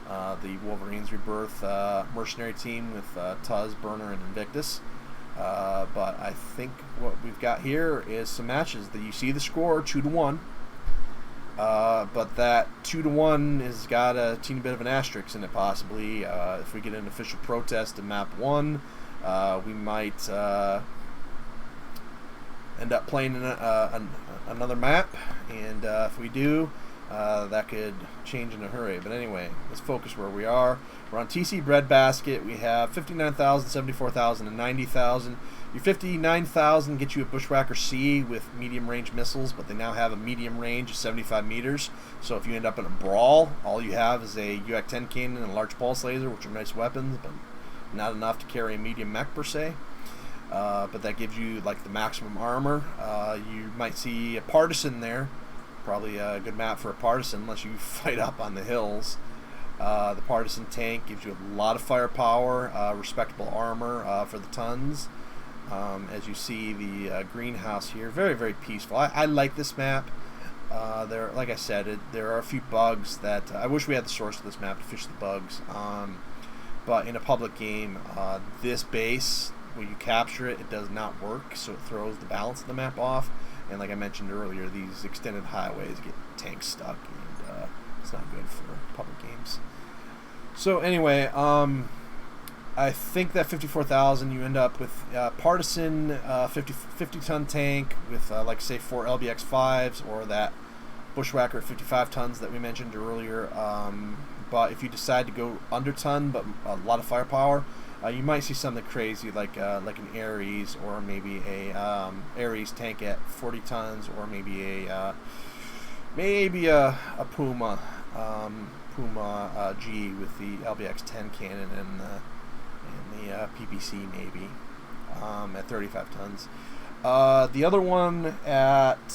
[SPEAKER 1] The Wolverines Rebirth mercenary team with Tuz, Burner, and Invictus. But I think what we've got here is some matches that you see the score 2-1. But that 2-1 has got a teeny bit of an asterisk in it, possibly. If we get an official protest in map 1, we might end up playing another map, and if we do, that could change in a hurry. But anyway, let's focus where we are. We're on TC Breadbasket. We have 59,000, 74,000, and 90,000. Your 59,000 gets you a Bushwhacker C with medium range missiles, but they now have a medium range of 75 meters. So if you end up in a brawl, all you have is a UAC-10 cannon and a large pulse laser, which are nice weapons, but not enough to carry a medium mech per se. But that gives you like the maximum armor. You might see a partisan there. Probably a good map for a partisan unless you fight up on the hills. The partisan tank gives you a lot of firepower, respectable armor for the tons. As you see the greenhouse here, very, very peaceful. I like this map. Like I said, there are a few bugs that I wish we had the source of this map to fish the bugs. But in a public game, this base, when you capture it, it does not work, so it throws the balance of the map off. And like I mentioned earlier, these extended highways get tanks stuck, and it's not good for public games. So anyway, I think that 54,000, you end up with partisan 50-ton tank with, like say, 4 LBX-5s, or that Bushwhacker at 55 tons that we mentioned earlier. But if you decide to go under ton, but a lot of firepower, you might see something crazy like an Ares, or maybe a Ares tank at 40 tons, or maybe a Puma G with the LBX-10 cannon and the PPC maybe at 35 tons. The other one at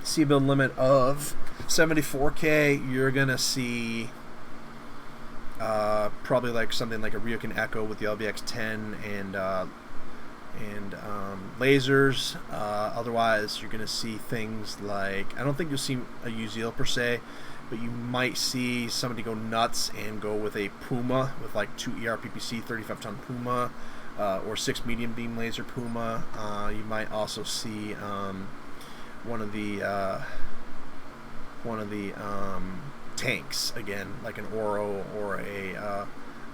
[SPEAKER 1] Cbill limit of 74K, you're gonna see probably like something like a Ryukin Echo with the LBX-10 and lasers. Otherwise, you're going to see things like, I don't think you'll see a Uzil per se, but you might see somebody go nuts and go with a Puma with like 2 ERPPC 35-ton Puma or 6 medium beam laser Puma. You might also see one of the tanks again, like an Oro, or a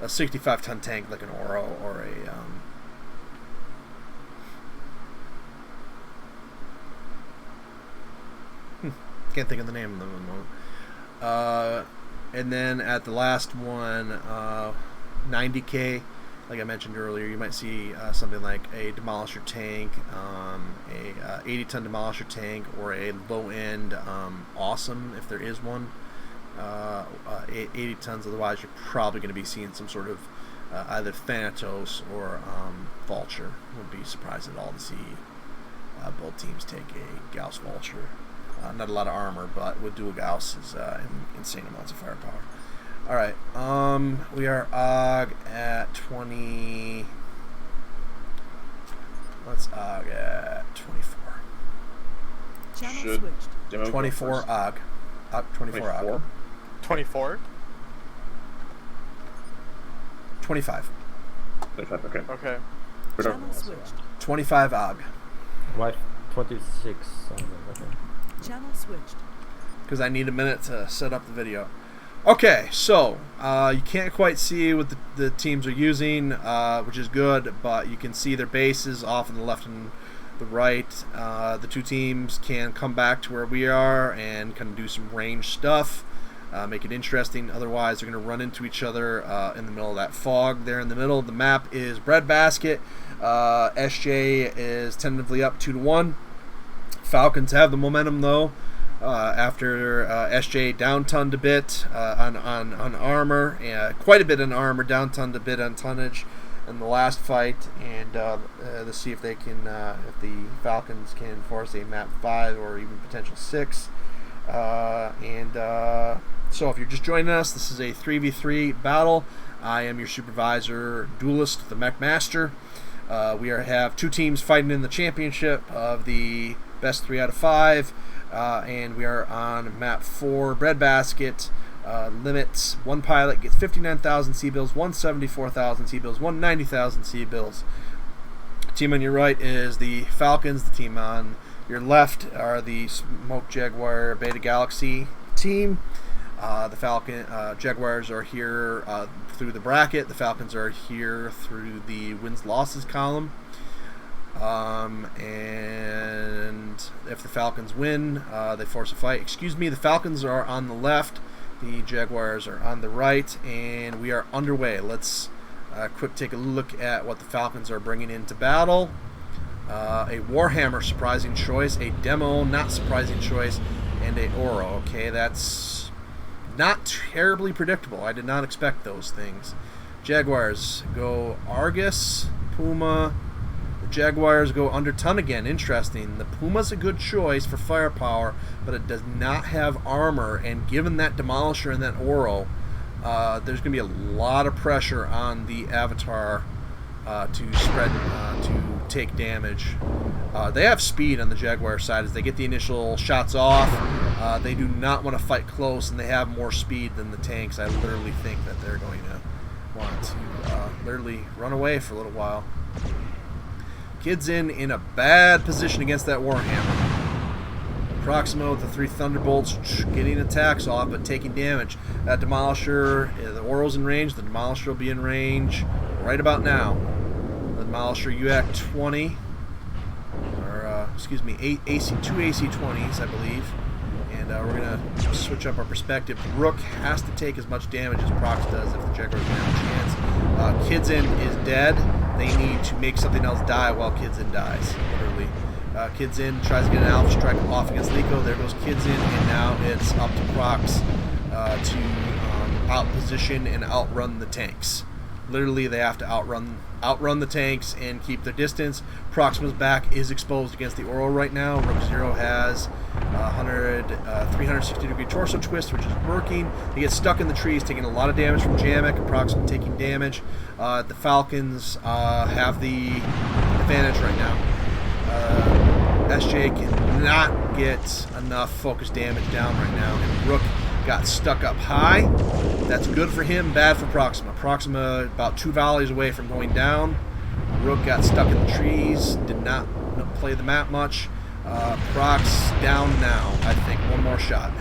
[SPEAKER 1] 65-ton tank like an Oro, or a can't think of the name of them at the moment. And then at the last one, 90k, like I mentioned earlier, you might see something like a Demolisher tank, a 80-ton Demolisher tank, or a low-end Awesome, if there is one. 80 tons, otherwise you're probably going to be seeing some sort of either Thanatos or Vulture. Wouldn't be surprised at all to see both teams take a Gauss Vulture. Not a lot of armor, but with dual Gauss is insane amounts of firepower. Alright, we are AUG at 20. Let's AUG at 24.
[SPEAKER 4] Channel
[SPEAKER 2] Should
[SPEAKER 4] switched.
[SPEAKER 2] Jamuk go
[SPEAKER 1] 24
[SPEAKER 2] first?
[SPEAKER 1] AUG. 24 AUG.
[SPEAKER 3] 24?
[SPEAKER 1] 25.
[SPEAKER 2] 25, okay.
[SPEAKER 3] Okay.
[SPEAKER 4] Channel switched.
[SPEAKER 1] 25 AUG.
[SPEAKER 7] Why 26? Okay.
[SPEAKER 4] Channel switched.
[SPEAKER 1] Because I need a minute to set up the video. Okay, so you can't quite see what the teams are using, which is good, but you can see their bases off on the left and the right. The two teams can come back to where we are and kind of do some range stuff, make it interesting. Otherwise, they're going to run into each other in the middle of that fog. There in the middle of the map is Breadbasket. SJ is tentatively up 2-1. Falcons have the momentum though. After SJ down-tunned a bit on armor, quite a bit on armor, down-tunned a bit on tonnage in the last fight, and let's see if they can, if the Falcons can force a map 5 or even potential 6. So if you're just joining us, this is a 3v3 battle. I am your supervisor, duelist, the Mech Master. We have two teams fighting in the championship of the best 3 out of 5. And we are on map 4, Breadbasket. Limits, one pilot gets 59,000 Cbills, 174,000 Cbills, 190,000 Cbills. Team on your right is the Falcons. The team on your left are the Smoke Jaguar Beta Galaxy team. The Falcon Jaguars are here through the bracket. The Falcons are here through the wins-losses column. And if the Falcons win, they force a fight. Excuse me, the Falcons are on the left, the Jaguars are on the right, and we are underway. Let's quick take a look at what the Falcons are bringing into battle. A Warhammer, surprising choice, a Demo, not surprising choice, and a Oro. Okay, that's not terribly predictable. I did not expect those things. Jaguars go Argus, Puma. Jaguars go under ton again. Interesting. The Puma's a good choice for firepower, but it does not have armor, and given that Demolisher and that Oro, there's going to be a lot of pressure on the Avatar to spread, to take damage. They have speed on the Jaguar side as they get the initial shots off. They do not want to fight close, and they have more speed than the tanks. I literally think that they're going to want to literally run away for a little while. Kidzin in a bad position against that Warhammer. Proxema with the 3 Thunderbolts getting attacks off but taking damage. That Demolisher, the Oro's in range, the Demolisher will be in range right about now. The Demolisher UAC 20, or excuse me, 2 AC-20s I believe. And we're going to switch up our perspective. Rook has to take as much damage as Prox does if the Jaguars have a chance. Kidzin is dead. They need to make something else die while Kidzin dies, literally. Kidzin tries to get an Alpha Strike off against Leeko. There goes Kidzin, and now it's up to Prox to outposition and outrun the tanks. Literally, they have to outrun the tanks and keep their distance. Proxima's back is exposed against the Oro right now. rookzero has 360-degree torso twist, which is working. They get stuck in the trees, taking a lot of damage from Jamuk. Proxima taking damage. The Falcons have the advantage right now. SJ cannot get enough focus damage down right now, and Rook got stuck up high. That's good for him, bad for Proxima. Proxima about 2 volleys away from going down. Rook got stuck in the trees, did not play the map much. Prox down now, I think. One more shot.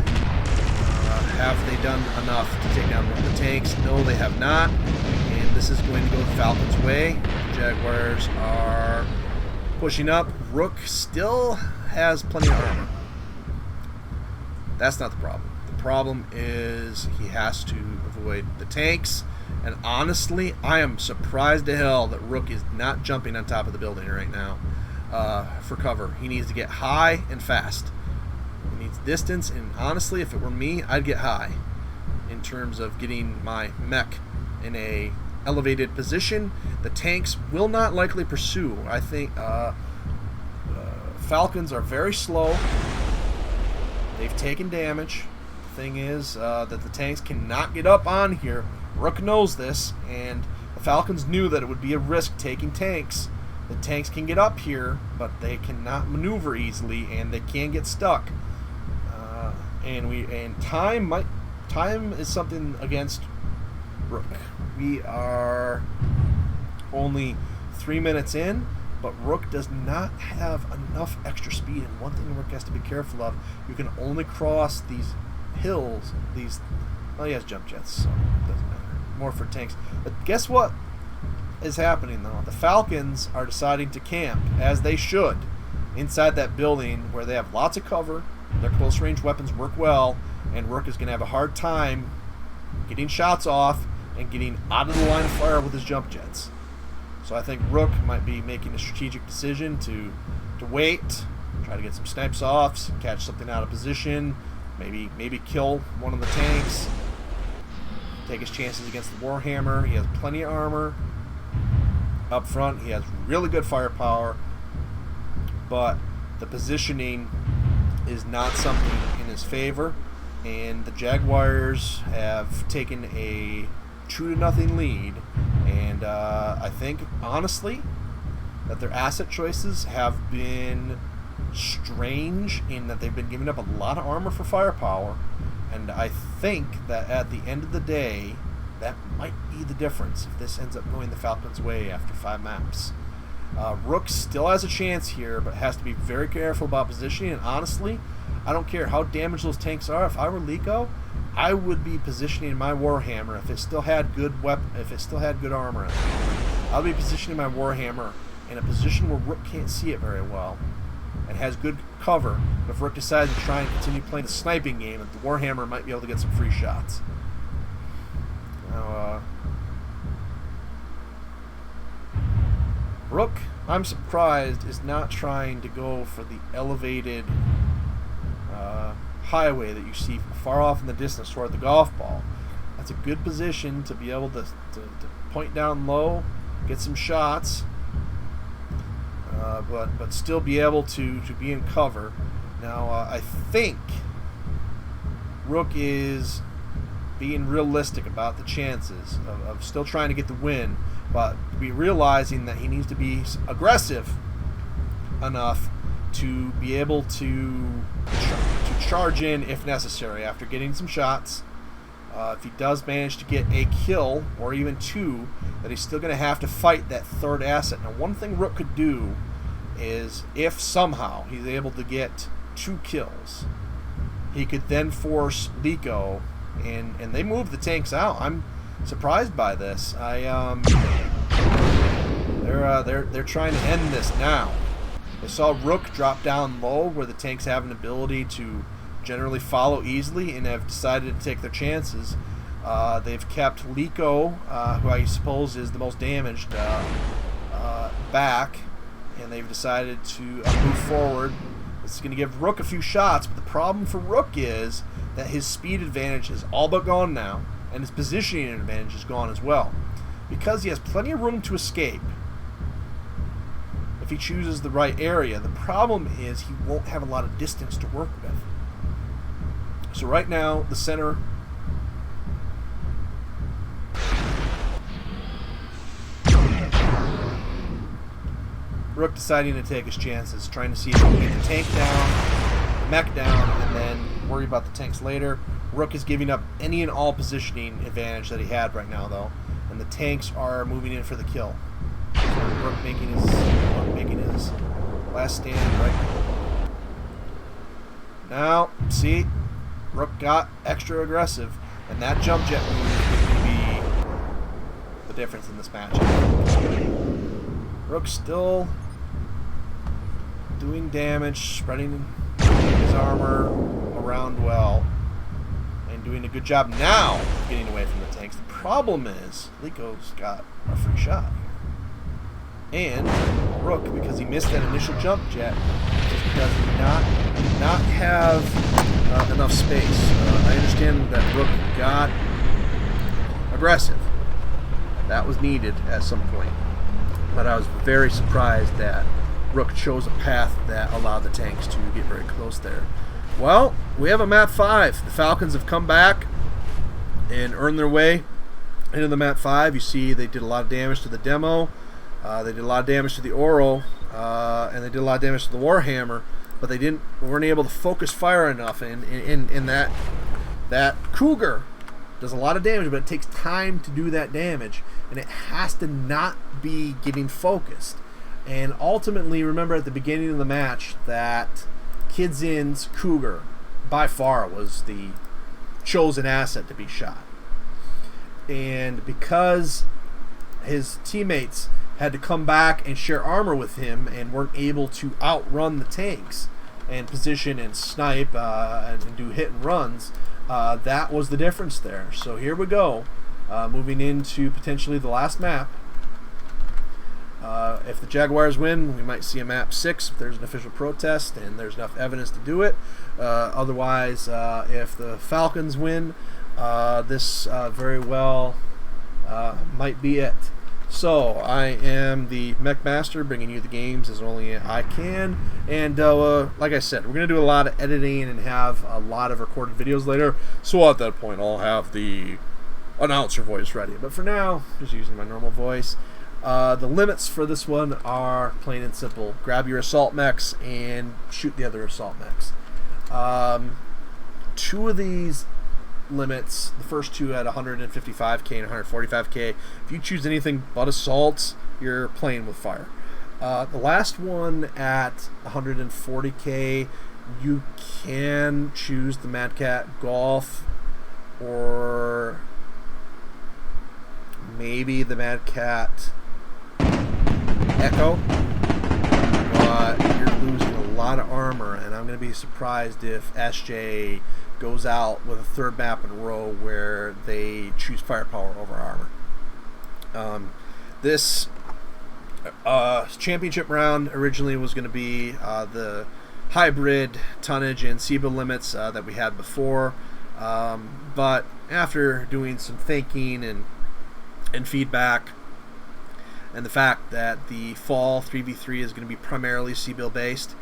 [SPEAKER 1] Have they done enough to take down one of the tanks? No, they have not. And this is going to go the Falcons' way. Jaguars are pushing up. Rook still has plenty of armor. That's not the problem. The problem is he has to avoid the tanks. And honestly, I am surprised to hell that Rook is not jumping on top of the building right now for cover. He needs to get high and fast. He needs distance, and honestly, if it were me, I'd get high in terms of getting my mech in a elevated position. The tanks will not likely pursue. I think Falcons are very slow. They've taken damage. The thing is that the tanks cannot get up on here. Rook knows this, and the Falcons knew that it would be a risk taking tanks. The tanks can get up here, but they cannot maneuver easily, and they can get stuck. And time is something against Rook. We are only 3 minutes in, but Rook does not have enough extra speed. And one thing Rook has to be careful of: you can only cross these hills. Well, he has jump jets, so it doesn't matter. More for tanks. But guess what is happening though? The Falcons are deciding to camp, as they should, inside that building where they have lots of cover. Their close range weapons work well, and Rook is going to have a hard time getting shots off and getting out of the line of fire with his jump jets. So I think Rook might be making a strategic decision to wait, try to get some snipes off, catch something out of position, maybe kill one of the tanks, take his chances against the Warhammer. He has plenty of armor up front. He has really good firepower, but the positioning is not something in his favor, and the Jaguars have taken a 2-0 lead, and I think honestly that their asset choices have been strange in that they've been giving up a lot of armor for firepower, and I think that at the end of the day that might be the difference if this ends up going the Falcons' way after 5 maps. Rook still has a chance here, but has to be very careful about positioning, and honestly, I don't care how damaged those tanks are. If I were Leeko, I would be positioning my Warhammer if it still had good armor in it. I'll be positioning my Warhammer in a position where Rook can't see it very well and has good cover. But if Rook decides to try and continue playing the sniping game, the Warhammer might be able to get some free shots. Now, Rook, I'm surprised, is not trying to go for the elevated highway that you see far off in the distance toward the golf ball. That's a good position to be able to point down low, get some shots, but still be able to be in cover. Now, I think Rook is being realistic about the chances of still trying to get the win, but be realizing that he needs to be aggressive enough to be able to charge in if necessary after getting some shots. If he does manage to get a kill or even 2, that he's still going to have to fight that third asset. Now, one thing Rook could do is, if somehow he's able to get 2 kills, he could then force Leeko, and they move the tanks out. I'm surprised by this. They're trying to end this now. They saw Rook drop down low where the tanks have an ability to generally follow easily and have decided to take their chances. They've kept Leeko, who I suppose is the most damaged, back, and they've decided to move forward. It's going to give Rook a few shots, but the problem for Rook is that his speed advantage is all but gone now, and his positioning advantage is gone as well. Because he has plenty of room to escape if he chooses the right area, the problem is he won't have a lot of distance to work with. So right now, the center Rook deciding to take his chances, trying to see if he can get the tank down, the mech down, and then worry about the tanks later. Rook is giving up any and all positioning advantage that he had right now, though, and the tanks are moving in for the kill. So Rook making his last stand right now. See, Rook got extra aggressive, and that jump jet move is going to be the difference in this match. Rook's still doing damage, spreading his armor around well. and doing a good job now of getting away from the tanks. The problem is Leeko's got a free shot here. And Rook, because he missed that initial jump jet, just does not have enough space. I understand that Rook got aggressive. That was needed at some point. But I was very surprised that Rook chose a path that allowed the tanks to get very close there. Well, we have a map 5. The Falcons have come back and earned their way into the map 5. You see they did a lot of damage to the demo. They did a lot of damage to the Oro, and they did a lot of damage to the Warhammer, but they weren't able to focus fire enough. In that Cougar does a lot of damage, but it takes time to do that damage, and it has to not be getting focused. And ultimately, remember at the beginning of the match that Kidzin's Cougar by far was the chosen asset to be shot. And because his teammates had to come back and share armor with him and weren't able to outrun the tanks and position and snipe and do hit and runs, that was the difference there. So here we go, moving into potentially the last map. If the Jaguars win, we might see a map 6 if there's an official protest and there's enough evidence to do it. Otherwise, if the Falcons win, this very well might be it. So I am the Mech Master, bringing you the games as only I can. And like I said, we're going to do a lot of editing and have a lot of recorded videos later. So at that point, I'll have the announcer voice ready. But for now, just using my normal voice. The limits for this one are plain and simple. Grab your assault mechs and shoot the other assault mechs. Two of these limits, the first two at 155k and 145k. If you choose anything but assaults, you're playing with fire. The last one at 140k, you can choose the Mad Cat Golf or maybe the Mad Cat Echo, but you're losing a lot of armor, and I'm going to be surprised if SJ goes out with a third map in a row where they choose firepower over armor. This championship round originally was going to be the hybrid tonnage and Cbills limits that we had before, but after doing some thinking and feedback, and the fact that the fall 3v3 is going to be primarily Cbills based,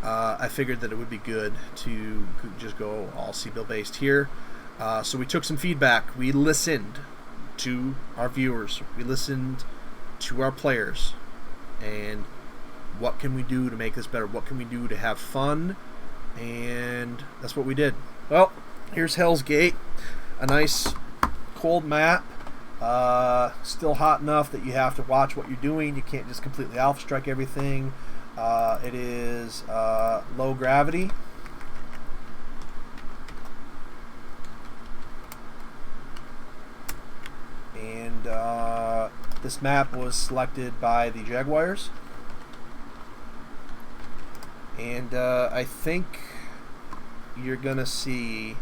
[SPEAKER 1] I figured that it would be good to just go all Cbills based here. So we took some feedback. We listened to our viewers. We listened to our players. And what can we do to make this better? What can we do to have fun? And that's what we did. Well, here's Helsgate. A nice cold map. Still hot enough that you have to watch what you're doing. You can't just completely alpha strike everything. It is low gravity. And this map was selected by the Jaguars. And I think you're going to see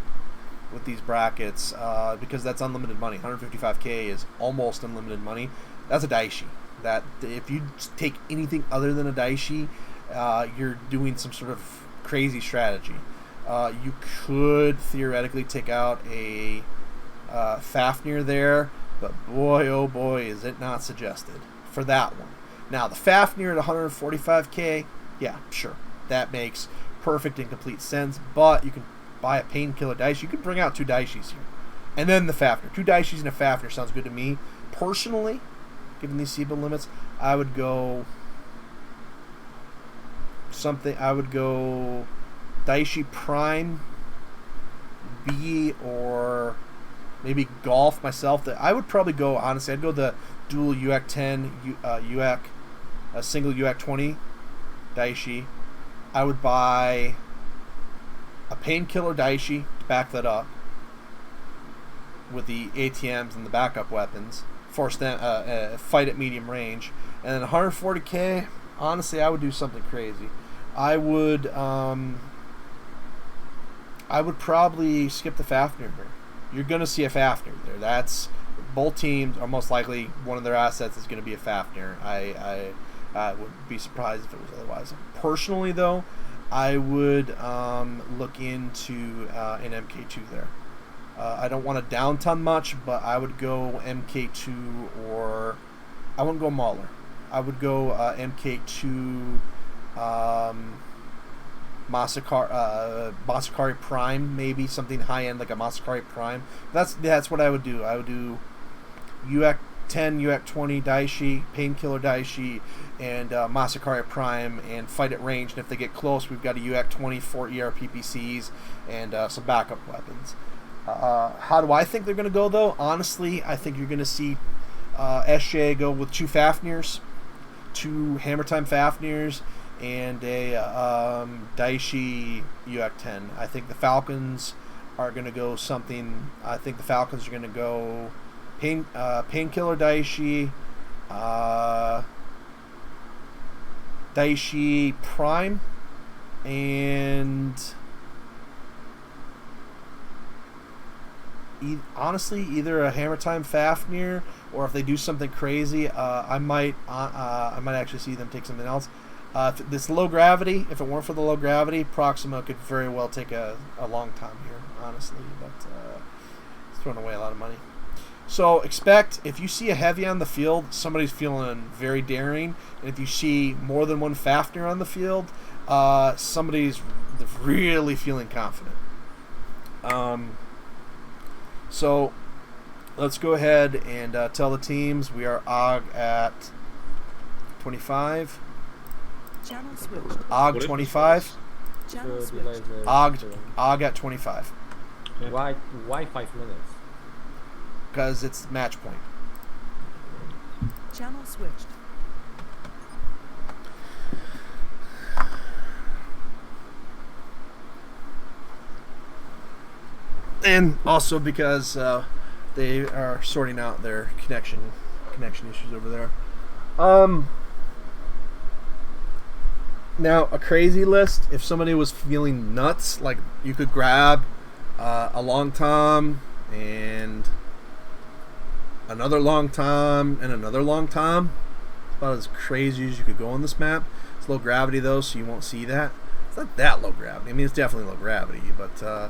[SPEAKER 1] with these brackets, because that's unlimited money. 155k is almost unlimited money. That's a daishi. That if you take anything other than a daishi, you're doing some sort of crazy strategy. You could theoretically take out a Fafnir there, but boy, oh boy, is it not suggested for that one. Now, the Fafnir at 145k, yeah, sure, that makes perfect and complete sense, but you can buy a painkiller daishi. You could bring out 2 daishis here. And then the Fafnir. 2 daishis and a Fafnir sounds good to me. Personally, given these Cbills limits, I would go Daishi Prime B, or maybe Golf myself. I would probably go, honestly, I'd go the dual UAC 10, UAC, a single UAC 20 Daishi. I would buy a painkiller Daishi to back that up with the ATMs and the backup weapons. Force them fight at medium range. And then 140k, honestly, I would do something crazy. I would probably skip the Fafnir here. you're going to see a Fafnir there. That's both teams are most likely one of their assets is going to be a Fafnir. I would be surprised if it was otherwise. Personally, though, I would look into an MK2 there. I don't want to down ton much, but I would go MK2 or I wouldn't go Mauler. I would go MK2 Masakari Prime, maybe something high end like a Masakari Prime. That's what I would do. I would do UAC 10, UAC 20 Daishi, Painkiller Daishi, and Masakari Prime, and fight at range. And if they get close, we've got a UAC 20 for PPCs and some backup weapons. How do I think they're going to go, though? Honestly, I think you're going to see SJ go with 2 Fafnirs, 2 Hammer Time Fafnirs, and a Daishi UAC 10. I think the Falcons are going to go something. I think the Falcons are going to go Painkiller Daishi, Daishi Prime, and honestly either a Hammer Time Fafnir, or if they do something crazy, I might actually see them take something else. This low gravity, if it weren't for the low gravity, Proxima could very well take a long time here, honestly, but it's throwing away a lot of money. So expect, if you see a heavy on the field, somebody's feeling very daring, and if you see more than one Fafnir on the field, somebody's really feeling confident. So let's go ahead and tell the teams we are OG at 25.
[SPEAKER 4] Channel switched.
[SPEAKER 1] OG 25.
[SPEAKER 4] Channel
[SPEAKER 7] So
[SPEAKER 4] switched.
[SPEAKER 1] OG at 25.
[SPEAKER 7] Why 5 minutes?
[SPEAKER 1] Because it's match point.
[SPEAKER 4] Channel switched.
[SPEAKER 1] And also because they are sorting out their connection issues over there. Now, a crazy list, if somebody was feeling nuts, like you could grab a long tom and another long tom and another long tom. It's about as crazy as you could go on this map. It's low gravity though, so you won't see that. It's not that low gravity. I mean, it's definitely low gravity, but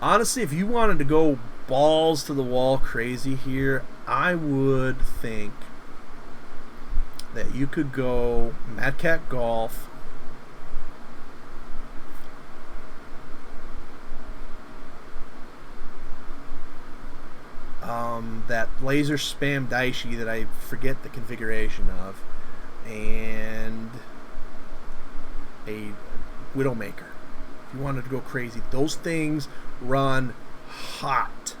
[SPEAKER 1] honestly, if you wanted to go balls to the wall crazy here, I would think that you could go Mad Cat Golf, that laser spam Daishi that I forget the configuration of, and a Widowmaker. If you wanted to go crazy, those things run hot.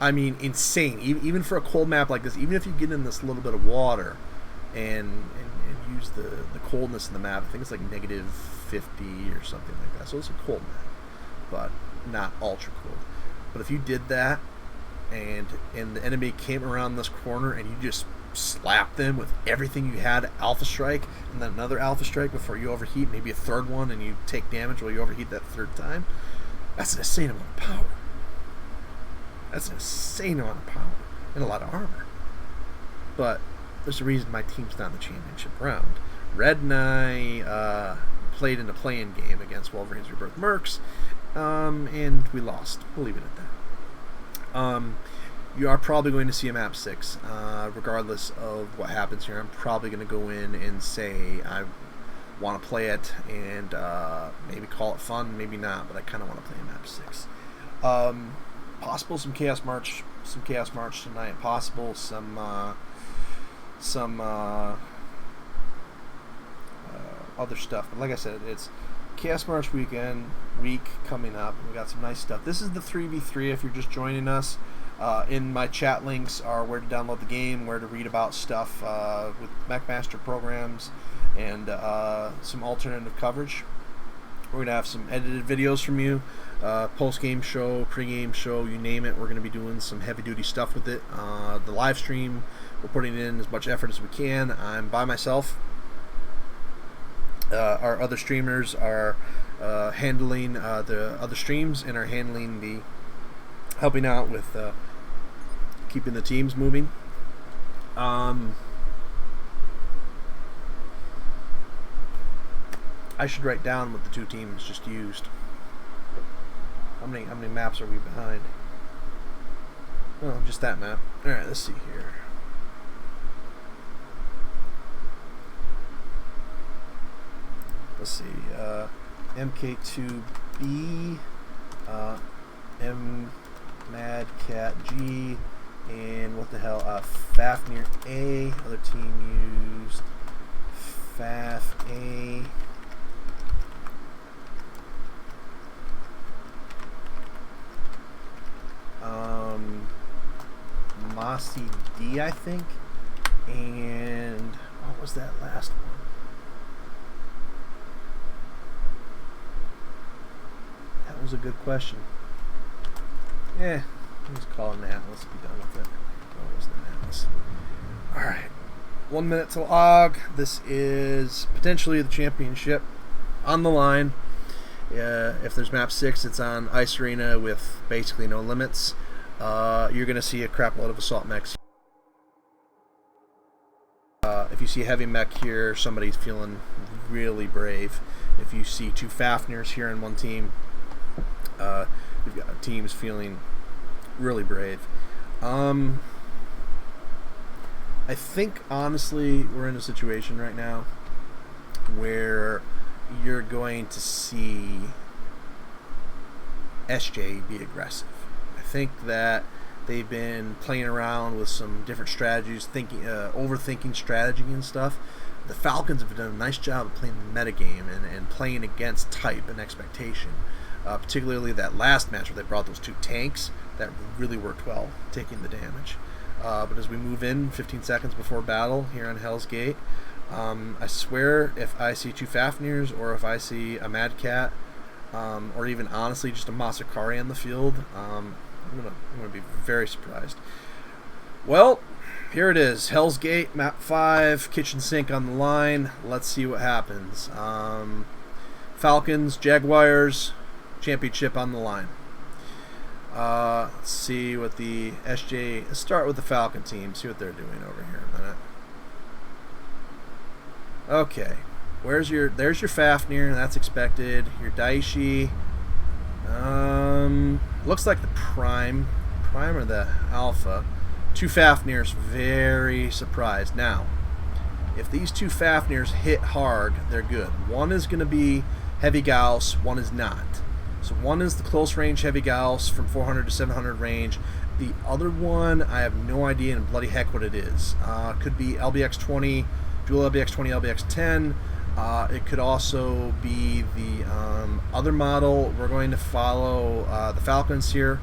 [SPEAKER 1] I mean, insane. Even for a cold map like this, even if you get in this little bit of water and use the coldness in the map, I think it's like negative 50 or something like that. So it's a cold map, but not ultra cold. But if you did that, and the enemy came around this corner and you just slap them with everything you had, Alpha Strike, and then another Alpha Strike before you overheat, maybe a third one, and you take damage while you overheat that third time, that's an insane amount of power. That's an insane amount of power and a lot of armor. But there's a reason my team's not in the championship round. Red and I played in a play-in game against Wolverines Rebirth Mercs, and we lost. We'll leave it at that. You are probably going to see a map 6, regardless of what happens here. I'm probably going to go in and say I want to play it and maybe call it fun, maybe not, but I kind of want to play a map 6. Possible some Chaos March tonight. Possible some other stuff. But like I said, it's Chaos March week coming up. We got some nice stuff. This is the 3v3 if you're just joining us. In my chat links are where to download the game, where to read about stuff with MechMaster programs, and some alternative coverage. We're going to have some edited videos from you, post-game show, pre-game show, you name it. We're going to be doing some heavy-duty stuff with it. The live stream, we're putting in as much effort as we can. I'm by myself. Our other streamers are handling the other streams and are handling the helping out with keeping the teams moving. I should write down what the two teams just used. How many maps are we behind? Oh, just that map. All right, let's see here. Let's see. MK2B, M Mad Cat G, and what the hell? Fafnir A. Other team used Faf A. Mossy D, I think. And what was that last one? That was a good question. Let's call it an Atlas. Be done with it. What was an Atlas? Alright. 1 minute to log. This is potentially the championship on the line. If there's map 6, it's on Ice Arena with basically no limits. You're going to see a crap load of assault mechs. If you see a heavy mech here, somebody's feeling really brave. If you see 2 Fafnirs here in one team, you've got teams feeling really brave. I think, honestly, we're in a situation right now where you're going to see SJ be aggressive. I think that they've been playing around with some different strategies, overthinking strategy and stuff. The Falcons have done a nice job of playing the metagame and playing against type and expectation. Particularly that last match where they brought those 2 tanks, that really worked well, taking the damage. But as we move in 15 seconds before battle here on Helsgate, I swear if I see 2 Fafnirs or if I see a Mad Cat, or even honestly just a Masakari on the field, I'm gonna be very surprised. Well, here it is, Helsgate, map 5, kitchen sink on the line. Let's see what happens. Falcons, Jaguars, championship on the line. Let's see what the SJ. Let's start with the Falcon team. See what they're doing over here a minute. Okay, there's your Fafnir. That's expected. Your Daishi. Looks like the Prime or the Alpha. 2 Fafnirs. Very surprised. Now, if these 2 Fafnirs hit hard, they're good. One is going to be heavy Gauss. One is not. So one is the close range heavy Gauss from 400 to 700 range. The other one, I have no idea in bloody heck what it is. Could be LBX-20, dual LBX-20, LBX-10. It could also be the other model. We're going to follow the Falcons here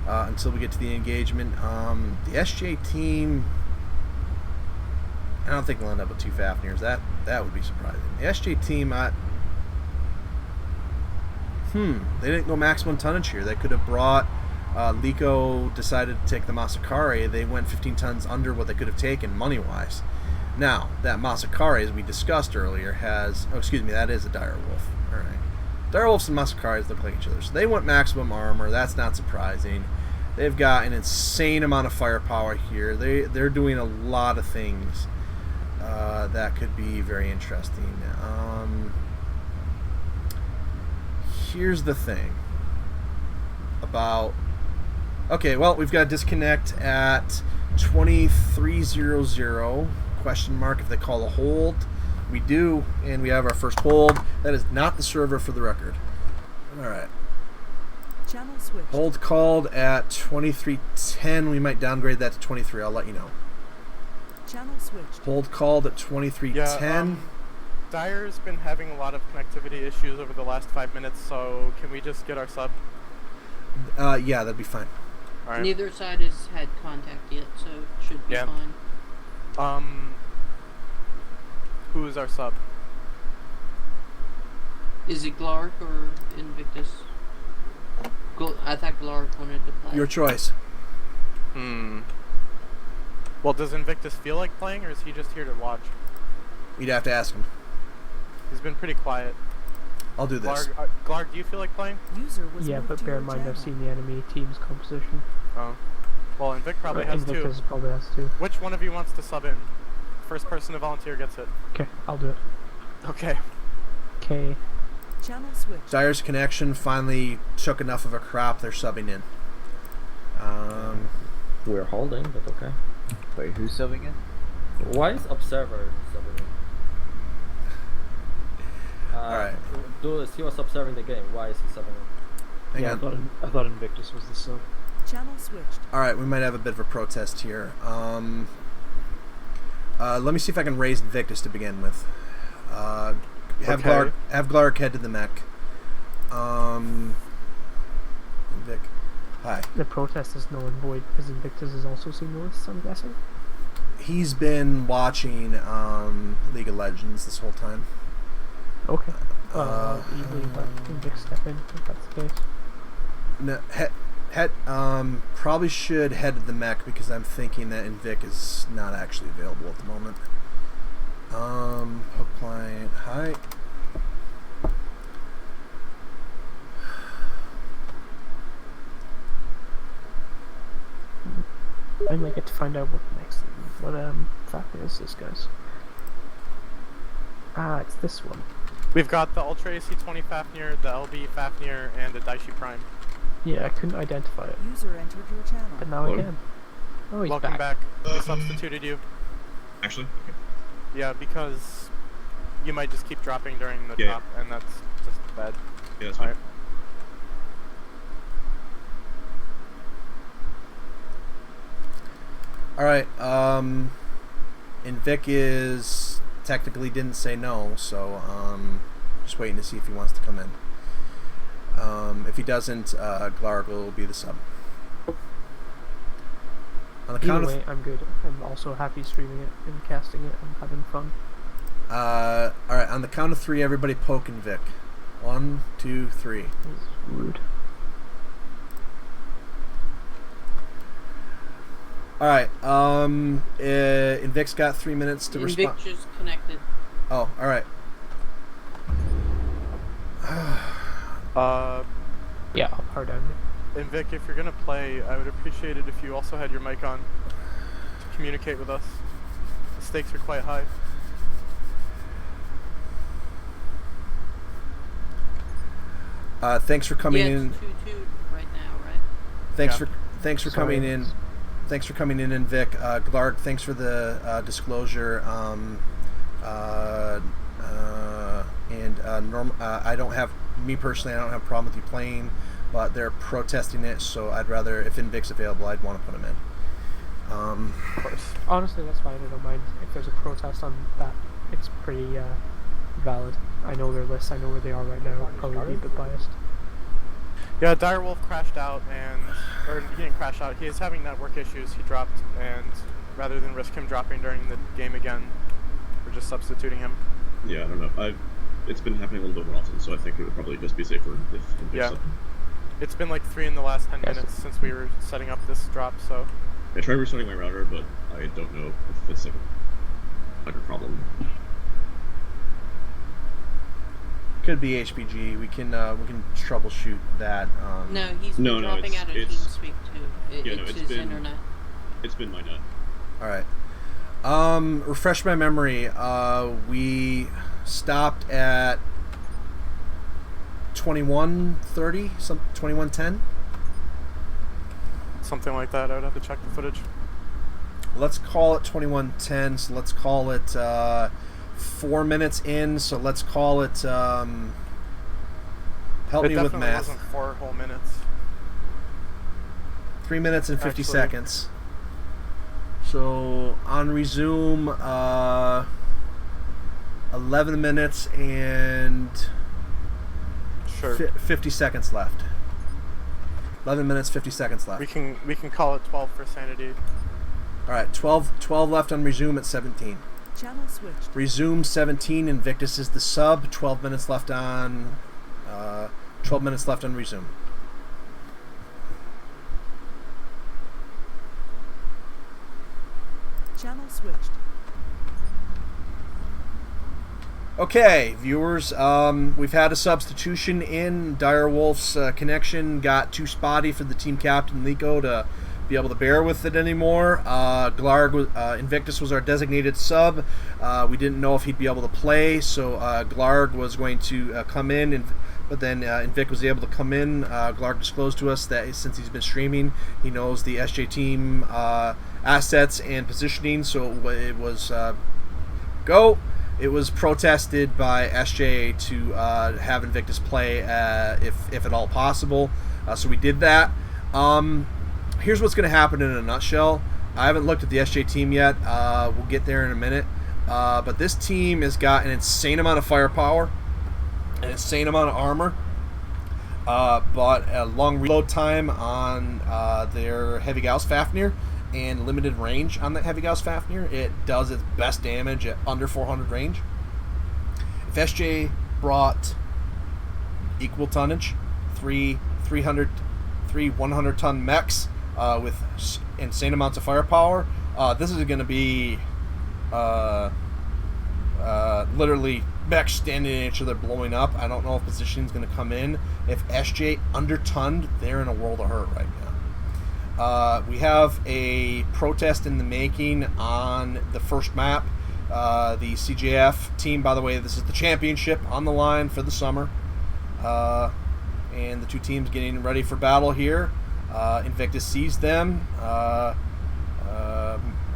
[SPEAKER 1] until we get to the engagement. The SJ team, I don't think they'll end up with 2 Fafnirs. That would be surprising. The SJ team, they didn't go maximum tonnage here. They could have brought Leeko decided to take the Masakari. They went 15 tons under what they could have taken money-wise. Now, that Masakari, as we discussed earlier, has... Oh, excuse me, that is a Direwolf. Alright. Direwolves and Masakaris look like each other. So they went maximum armor. That's not surprising. They've got an insane amount of firepower here. They're doing a lot of things that could be very interesting. Here's the thing about... Okay, well, we've got a disconnect at 2300. Question mark if they call a hold. We do, and we have our first hold. That is not the server for the record. Alright.
[SPEAKER 4] Channel switch.
[SPEAKER 1] Hold called at 2310. We might downgrade that to 23. I'll let you know.
[SPEAKER 4] Channel switched.
[SPEAKER 1] Hold called at 2310.
[SPEAKER 3] Dyer's been having a lot of connectivity issues over the last 5 minutes, so can we just get our sub?
[SPEAKER 1] Yeah, that'd be fine.
[SPEAKER 5] All right. Neither side has had contact yet, so it should be fine.
[SPEAKER 3] Who is our sub?
[SPEAKER 5] Is it Glaarg or Invictus? I thought Glaarg wanted to play.
[SPEAKER 1] Your choice.
[SPEAKER 3] Well, does Invictus feel like playing, or is he just here to watch?
[SPEAKER 1] You'd have to ask him.
[SPEAKER 3] He's been pretty quiet.
[SPEAKER 1] I'll do this.
[SPEAKER 3] Glaarg, do you feel like playing?
[SPEAKER 4] User was
[SPEAKER 8] Yeah,
[SPEAKER 4] moved
[SPEAKER 8] but
[SPEAKER 4] to
[SPEAKER 8] bear
[SPEAKER 4] your
[SPEAKER 8] in mind I've
[SPEAKER 4] channel.
[SPEAKER 8] seen the enemy team's composition.
[SPEAKER 3] Oh. Well, Invic probably has two.
[SPEAKER 8] Invictus probably has two.
[SPEAKER 3] Which one of you wants to sub in? First person to volunteer gets it.
[SPEAKER 8] Okay, I'll do it.
[SPEAKER 3] Okay.
[SPEAKER 8] Okay.
[SPEAKER 4] Channel switched.
[SPEAKER 1] Dyer's connection finally took enough of a crap. They're subbing in.
[SPEAKER 7] We're holding, but okay.
[SPEAKER 9] Wait, who's subbing in?
[SPEAKER 7] Why is Observer subbing in?
[SPEAKER 1] Alright.
[SPEAKER 7] Duelist, he was observing the game. Why is he subbing in?
[SPEAKER 1] Hang on.
[SPEAKER 6] I thought Invictus was the sub.
[SPEAKER 4] Channel switched.
[SPEAKER 1] Alright, we might have a bit of a protest here. Let me see if I can raise Invictus to begin with. Have Glaarg head to the mech. Vic. Hi.
[SPEAKER 8] The protest is null and void because Invictus is also seamless, I'm guessing.
[SPEAKER 1] He's been watching League of Legends this whole time.
[SPEAKER 8] Okay. Easily let Invictus step in if that's the case.
[SPEAKER 1] No, probably should head to the mech because I'm thinking that Invic is not actually available at the moment. Hook client, hi.
[SPEAKER 8] I might get to find out what Fafnir is this guy's. Ah, it's this one.
[SPEAKER 3] We've got the Ultra AC-20 Fafnir, the LB Fafnir, and a Daishi Prime.
[SPEAKER 8] Yeah, I couldn't identify it,
[SPEAKER 4] User entered your channel.
[SPEAKER 8] but now I can. Oh, he's
[SPEAKER 3] Welcome back. We substituted you.
[SPEAKER 2] Actually?
[SPEAKER 3] Yeah, because you might just keep dropping during the
[SPEAKER 2] Yeah.
[SPEAKER 3] drop, and that's just bad.
[SPEAKER 2] Yeah, that's fine.
[SPEAKER 3] Alright.
[SPEAKER 1] Alright, Invic is technically didn't say no, so just waiting to see if he wants to come in. If he doesn't, Glaarg will be the sub. On the count
[SPEAKER 8] Either way, I'm good. I'm also happy streaming it and casting it. I'm having fun.
[SPEAKER 1] Alright, on the count of 3, everybody poke Invic. 1, 2, 3.
[SPEAKER 8] It's rude.
[SPEAKER 1] Alright, Invic's got 3 minutes to respond.
[SPEAKER 5] Invic just connected.
[SPEAKER 1] Oh, alright.
[SPEAKER 8] Yeah, I'll hard down.
[SPEAKER 3] And Vic, if you're gonna play, I would appreciate it if you also had your mic on to communicate with us. The stakes are quite high.
[SPEAKER 1] Thanks for coming
[SPEAKER 5] Yeah,
[SPEAKER 1] in.
[SPEAKER 5] it's 2-2 right now, right?
[SPEAKER 1] Thanks
[SPEAKER 3] Yeah.
[SPEAKER 1] for
[SPEAKER 8] Sorry.
[SPEAKER 1] coming in. Thanks for coming in, Vic. Glaarg, thanks for the disclosure. I don't have, me personally, I don't have a problem with you playing, but they're protesting it, so I'd rather, if Invic's available, I'd want to put him in.
[SPEAKER 3] Of course.
[SPEAKER 8] Honestly, that's fine. I don't mind if there's a protest on that. It's pretty valid. I know their lists. I know where they are right now. I'll probably be a bit biased.
[SPEAKER 3] Yeah, Direwolf crashed out, or he didn't crash out. He is having network issues. He dropped, and rather than risk him dropping during the game again, we're just substituting him.
[SPEAKER 2] Yeah, I don't know. It's been happening a little bit more often, so I think it would probably just be safer if
[SPEAKER 3] Yeah.
[SPEAKER 2] sub.
[SPEAKER 3] It's been like 3 in the last 10
[SPEAKER 8] Yes.
[SPEAKER 3] minutes since we were setting up this drop, so...
[SPEAKER 2] I tried restarting my router, but I don't know if it's like a problem.
[SPEAKER 1] Could be HPG. We can troubleshoot that.
[SPEAKER 5] No, he's
[SPEAKER 2] No, no,
[SPEAKER 5] dropping out of
[SPEAKER 2] it's-
[SPEAKER 5] TeamSpeak too.
[SPEAKER 2] Yeah, no,
[SPEAKER 5] it's
[SPEAKER 2] it's
[SPEAKER 5] his
[SPEAKER 2] been-
[SPEAKER 5] internet.
[SPEAKER 2] It's been my net.
[SPEAKER 1] All right. Refresh my memory. We stopped at 21:30, 21:10.
[SPEAKER 3] Something like that. I would have to check the footage.
[SPEAKER 1] Let's call it 21:10. So let's call it 4 minutes in. So let's call it. Help
[SPEAKER 3] It
[SPEAKER 1] me with
[SPEAKER 3] definitely
[SPEAKER 1] math.
[SPEAKER 3] wasn't 4 whole minutes.
[SPEAKER 1] 3 minutes and 50
[SPEAKER 3] Actually-
[SPEAKER 1] seconds. So on resume, 11 minutes and
[SPEAKER 3] Sure.
[SPEAKER 1] 50 seconds left. 11 minutes, 50 seconds left.
[SPEAKER 3] We can call it 12 for sanity.
[SPEAKER 1] All right, 12 left on resume at 17.
[SPEAKER 4] Channel switched.
[SPEAKER 1] Resume 17. Invictus is the sub. 12 minutes left on. 12 minutes left on resume.
[SPEAKER 4] Channel switched.
[SPEAKER 1] Okay, viewers, we've had a substitution in. Direwolf's connection got too spotty for the team captain, Leeko, to be able to bear with it anymore. Glaarg, Invictus was our designated sub. We didn't know if he'd be able to play, so Glaarg was going to come in, but then Invic was able to come in. Glaarg disclosed to us that since he's been streaming, he knows the SJ team assets and positioning, so it was go. It was protested by SJ to have Invictus play if at all possible, so we did that. Here's what's going to happen in a nutshell. I haven't looked at the SJ team yet. We'll get there in a minute. But this team has got an insane amount of firepower, an insane amount of armor, but a long reload time on their Heavy Gauss Fafnir, and limited range on that Heavy Gauss Fafnir. It does its best damage at under 400 range. If SJ brought equal tonnage, three 100-ton mechs with insane amounts of firepower, this is going to be literally mechs standing in each other blowing up. I don't know if positioning is going to come in. If SJ undertonned, they're in a world of hurt right now. We have a protest in the making on the first map. The CJF team, by the way, this is the championship on the line for the summer. And the two teams getting ready for battle here. Invictus sees them,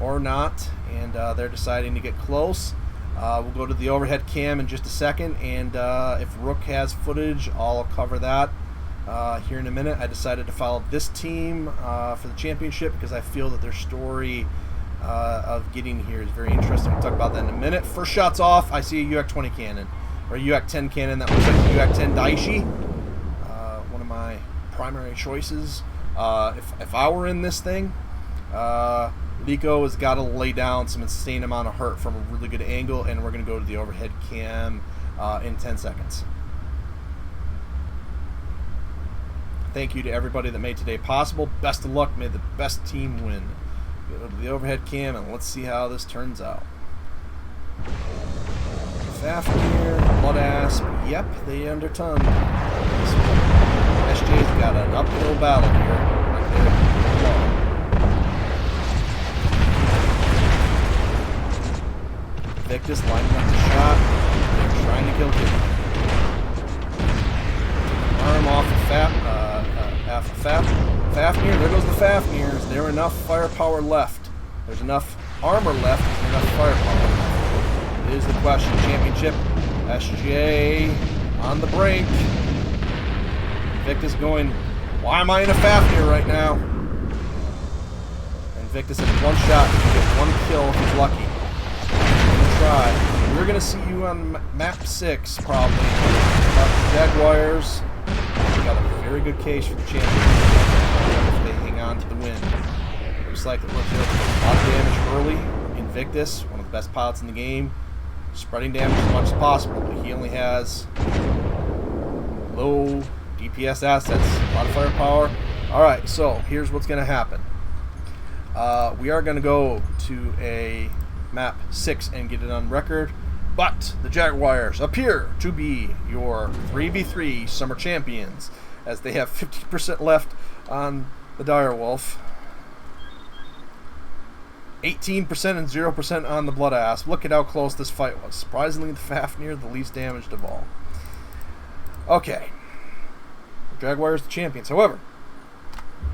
[SPEAKER 1] or not, and they're deciding to get close. We'll go to the overhead cam in just a second, and if Rook has footage, I'll cover that here in a minute. I decided to follow this team for the championship because I feel that their story of getting here is very interesting. We'll talk about that in a minute. First shots off, I see a UAC 20 cannon, or a UAC 10 cannon that looks like a UAC 10 Daishi. One of my primary choices. If I were in this thing, Leeko has got to lay down some insane amount of hurt from a really good angle, and we're going to go to the overhead cam in 10 seconds. Thank you to everybody that made today possible. Best of luck. May the best team win. Go to the overhead cam, and let's see how this turns out. Fafnir, Blood Asp, yep, they undertonned. SJ's got an uphill battle here. Right there. Invictus lining up the shot. They're trying to kill him. Arm off of Fafnir. There goes the Fafnir. Is there enough firepower left? There's enough armor left. Is there enough firepower? It is the question. Championship. SJ on the brink. Invictus going, why am I in a Fafnir right now? Invictus in one shot. He can get one kill if he's lucky. Try. We're going to see you on map 6 probably. Jaguars. We got a very good case for the championship if they hang on to the win. Looks like it looks like a lot of damage early. Invictus, one of the best pilots in the game, spreading damage as much as possible, but he only has low DPS assets, a lot of firepower. Alright, so here's what's going to happen. We are going to go to a map 6 and get it on record, but the Jaguars appear to be your 3v3 summer champions, as they have 50% left on the Direwolf, 18% and 0% on the Blood Asp. Look at how close this fight was. Surprisingly, the Fafnir the least damaged of all. Okay, the Jaguars the champions. However,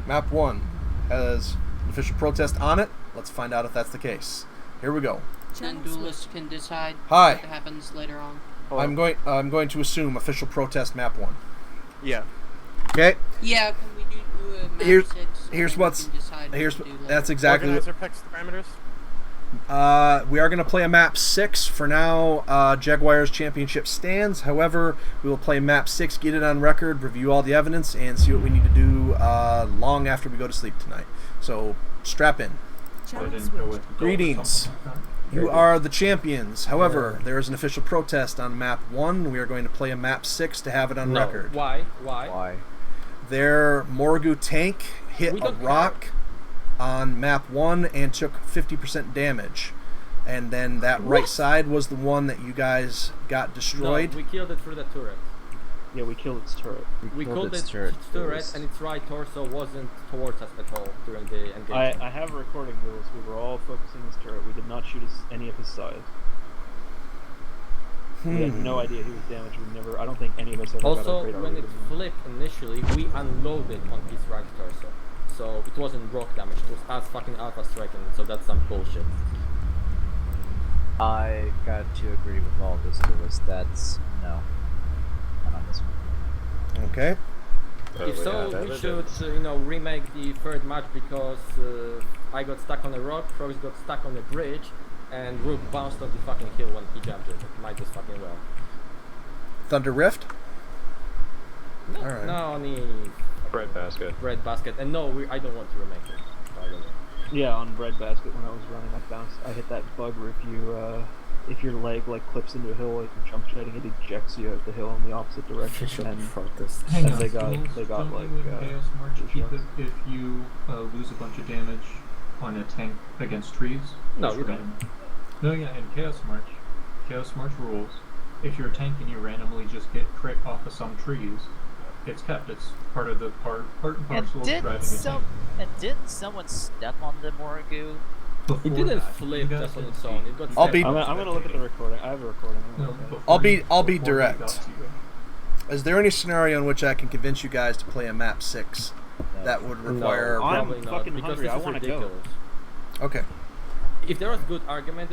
[SPEAKER 1] map 1 has an official protest on it. Let's find out if that's the case. Here we go.
[SPEAKER 5] Then duelist can decide
[SPEAKER 1] Hi.
[SPEAKER 5] what happens later on.
[SPEAKER 1] I'm going to assume official protest map 1.
[SPEAKER 3] Yeah.
[SPEAKER 1] Okay.
[SPEAKER 5] Yeah, can we do a map 6?
[SPEAKER 1] That's exactly
[SPEAKER 3] Organizer picks the parameters.
[SPEAKER 1] we are going to play a map 6 for now. Jaguars championship stands. However, we will play map 6, get it on record, review all the evidence, and see what we need to do long after we go to sleep tonight. So strap in. Greetings. You are the champions. However, there is an official protest on map 1. We are going to play a map 6 to have it on record.
[SPEAKER 7] Why?
[SPEAKER 1] Their Morgu tank hit a rock on map 1 and took 50% damage. And then that right side was the one that you guys got destroyed.
[SPEAKER 7] No, we killed it through the turret.
[SPEAKER 6] Yeah, we killed its turret.
[SPEAKER 7] We killed its
[SPEAKER 9] turret,
[SPEAKER 7] and its right torso wasn't towards us at all during the engagement.
[SPEAKER 6] I have a recording, Bills. We were all focusing his turret. We did not shoot any of his sides. We had no idea he was damaged. I don't think any of us ever got a
[SPEAKER 7] Also,
[SPEAKER 6] radar
[SPEAKER 7] when it
[SPEAKER 6] reading.
[SPEAKER 7] flipped initially, we unloaded on his right torso. So it wasn't rock damage, it was us fucking alpha striking, so that's some bullshit.
[SPEAKER 9] I got to agree with all this, duelist. That's no. Not on this one.
[SPEAKER 1] Okay.
[SPEAKER 7] If so, we should, remake the third match because I got stuck on a rock, Frogs got stuck on a bridge, and Rook bounced off the fucking hill when he jumped it. Might as fucking well.
[SPEAKER 1] Thunderrift?
[SPEAKER 7] No,
[SPEAKER 1] Alright.
[SPEAKER 7] no,
[SPEAKER 10] Breadbasket.
[SPEAKER 7] And no, I don't want to remake it, by the way.
[SPEAKER 6] Yeah, on Breadbasket when I was running, I hit that bug where if your leg like clips into a hill like you're jump jetting, it ejects you out the hill in the opposite direction. And
[SPEAKER 10] Hang on,
[SPEAKER 6] they got
[SPEAKER 10] don't
[SPEAKER 6] like
[SPEAKER 10] you in Chaos March keep it if you lose a bunch of damage on a tank against trees?
[SPEAKER 7] No,
[SPEAKER 10] Just
[SPEAKER 7] you don't.
[SPEAKER 10] random. No, yeah, in Chaos March rules, if you're a tank and you randomly just get crit off of some trees, it's kept. It's part of the part and parcel of driving a tank.
[SPEAKER 9] And didn't someone step on the Morigu?
[SPEAKER 10] Before
[SPEAKER 7] It didn't
[SPEAKER 10] that,
[SPEAKER 7] flip
[SPEAKER 10] you guys
[SPEAKER 7] just on
[SPEAKER 10] didn't
[SPEAKER 7] its
[SPEAKER 10] see-
[SPEAKER 7] own. It got
[SPEAKER 1] I'll
[SPEAKER 7] stepped
[SPEAKER 1] be-
[SPEAKER 7] on.
[SPEAKER 6] I'm gonna look at the recording. I have a recording.
[SPEAKER 10] No,
[SPEAKER 6] Okay.
[SPEAKER 10] before
[SPEAKER 1] I'll be
[SPEAKER 10] before he
[SPEAKER 1] direct.
[SPEAKER 10] got to you.
[SPEAKER 1] Is there any scenario in which I can convince you guys to play a map 6 that would require...
[SPEAKER 6] No. I'm
[SPEAKER 7] Probably not,
[SPEAKER 6] fucking
[SPEAKER 7] because
[SPEAKER 6] hungry.
[SPEAKER 7] this
[SPEAKER 6] I
[SPEAKER 7] is
[SPEAKER 6] wanna go.
[SPEAKER 7] ridiculous.
[SPEAKER 1] Okay.
[SPEAKER 7] If there was good argument,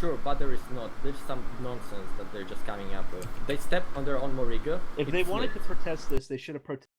[SPEAKER 7] sure, but there is not. There's some nonsense that they're just coming up with. They stepped on their own Moriga.
[SPEAKER 6] If
[SPEAKER 7] it
[SPEAKER 6] they wanted to
[SPEAKER 7] flipped.
[SPEAKER 6] protest this, they should have protested.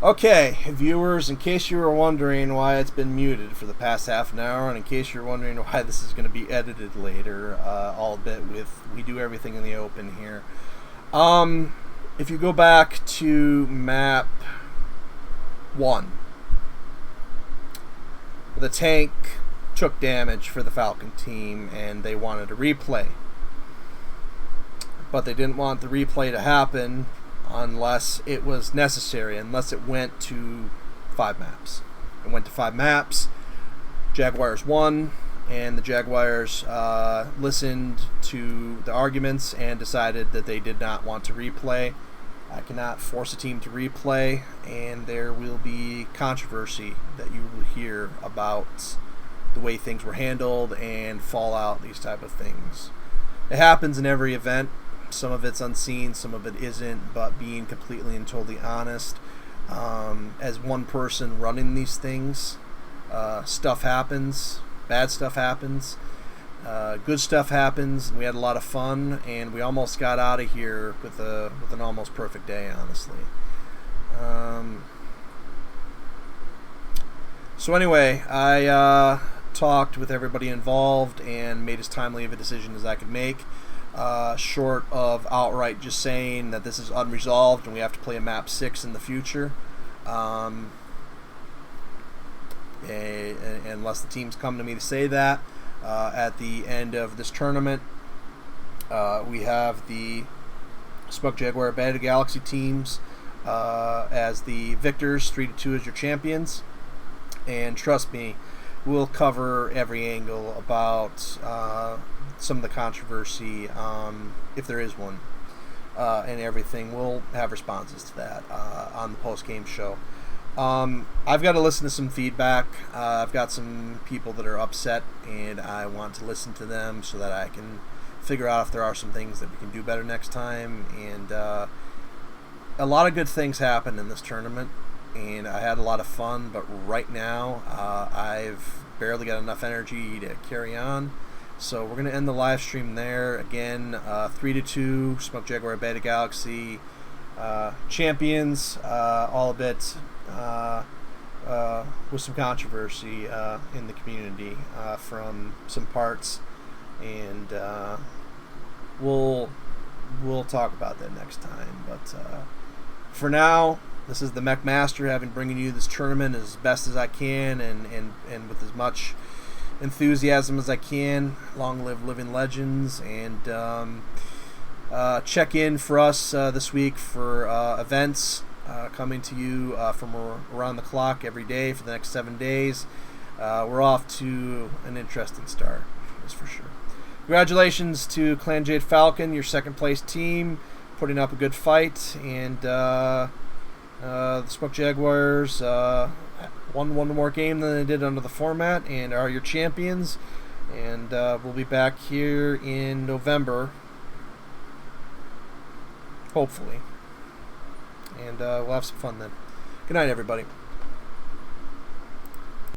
[SPEAKER 1] Okay, viewers, in case you were wondering why it's been muted for the past half an hour, and in case you're wondering why this is going to be edited later, all bit with, we do everything in the open here. If you go back to map 1, the tank took damage for the Falcon team, and they wanted a replay. But they didn't want the replay to happen unless it was necessary, unless it went to 5 maps. It went to 5 maps. Jaguars won, and the Jaguars listened to the arguments and decided that they did not want to replay. I cannot force a team to replay, and there will be controversy that you will hear about the way things were handled and fallout, these type of things. It happens in every event. Some of it's unseen, some of it isn't, but being completely and totally honest, as one person running these things, stuff happens, bad stuff happens, good stuff happens. We had a lot of fun, and we almost got out of here with an almost perfect day, honestly. So anyway, I talked with everybody involved and made as timely of a decision as I could make. Short of outright just saying that this is unresolved and we have to play a map 6 in the future, unless the teams come to me to say that. At the end of this tournament, we have the Smoke Jaguar Beta Galaxy teams as the victors, 3-2 as your champions, and trust me, we'll cover every angle about some of the controversy, if there is one, and everything. We'll have responses to that on the post-game show. I've got to listen to some feedback. I've got some people that are upset, and I want to listen to them so that I can figure out if there are some things that we can do better next time. And a lot of good things happened in this tournament, and I had a lot of fun, but right now I've barely got enough energy to carry on. So we're going to end the live stream there. Again, 3-2, Smoke Jaguar Beta Galaxy champions, all a bit with some controversy in the community from some parts, and we'll talk about that next time. But for now, this is the Mech Master, having bringing you this tournament as best as I can, and with as much enthusiasm as I can. Long live Living Legends, and check in for us this week for events coming to you from around the clock every day for the next 7 days. We're off to an interesting start, that's for sure. Congratulations to Clan Jade Falcon, your second place team, putting up a good fight, and the Smoke Jaguars won one more game than they did under the format and are your champions. And we'll be back here in November, hopefully, and we'll have some fun then. Good night, everybody.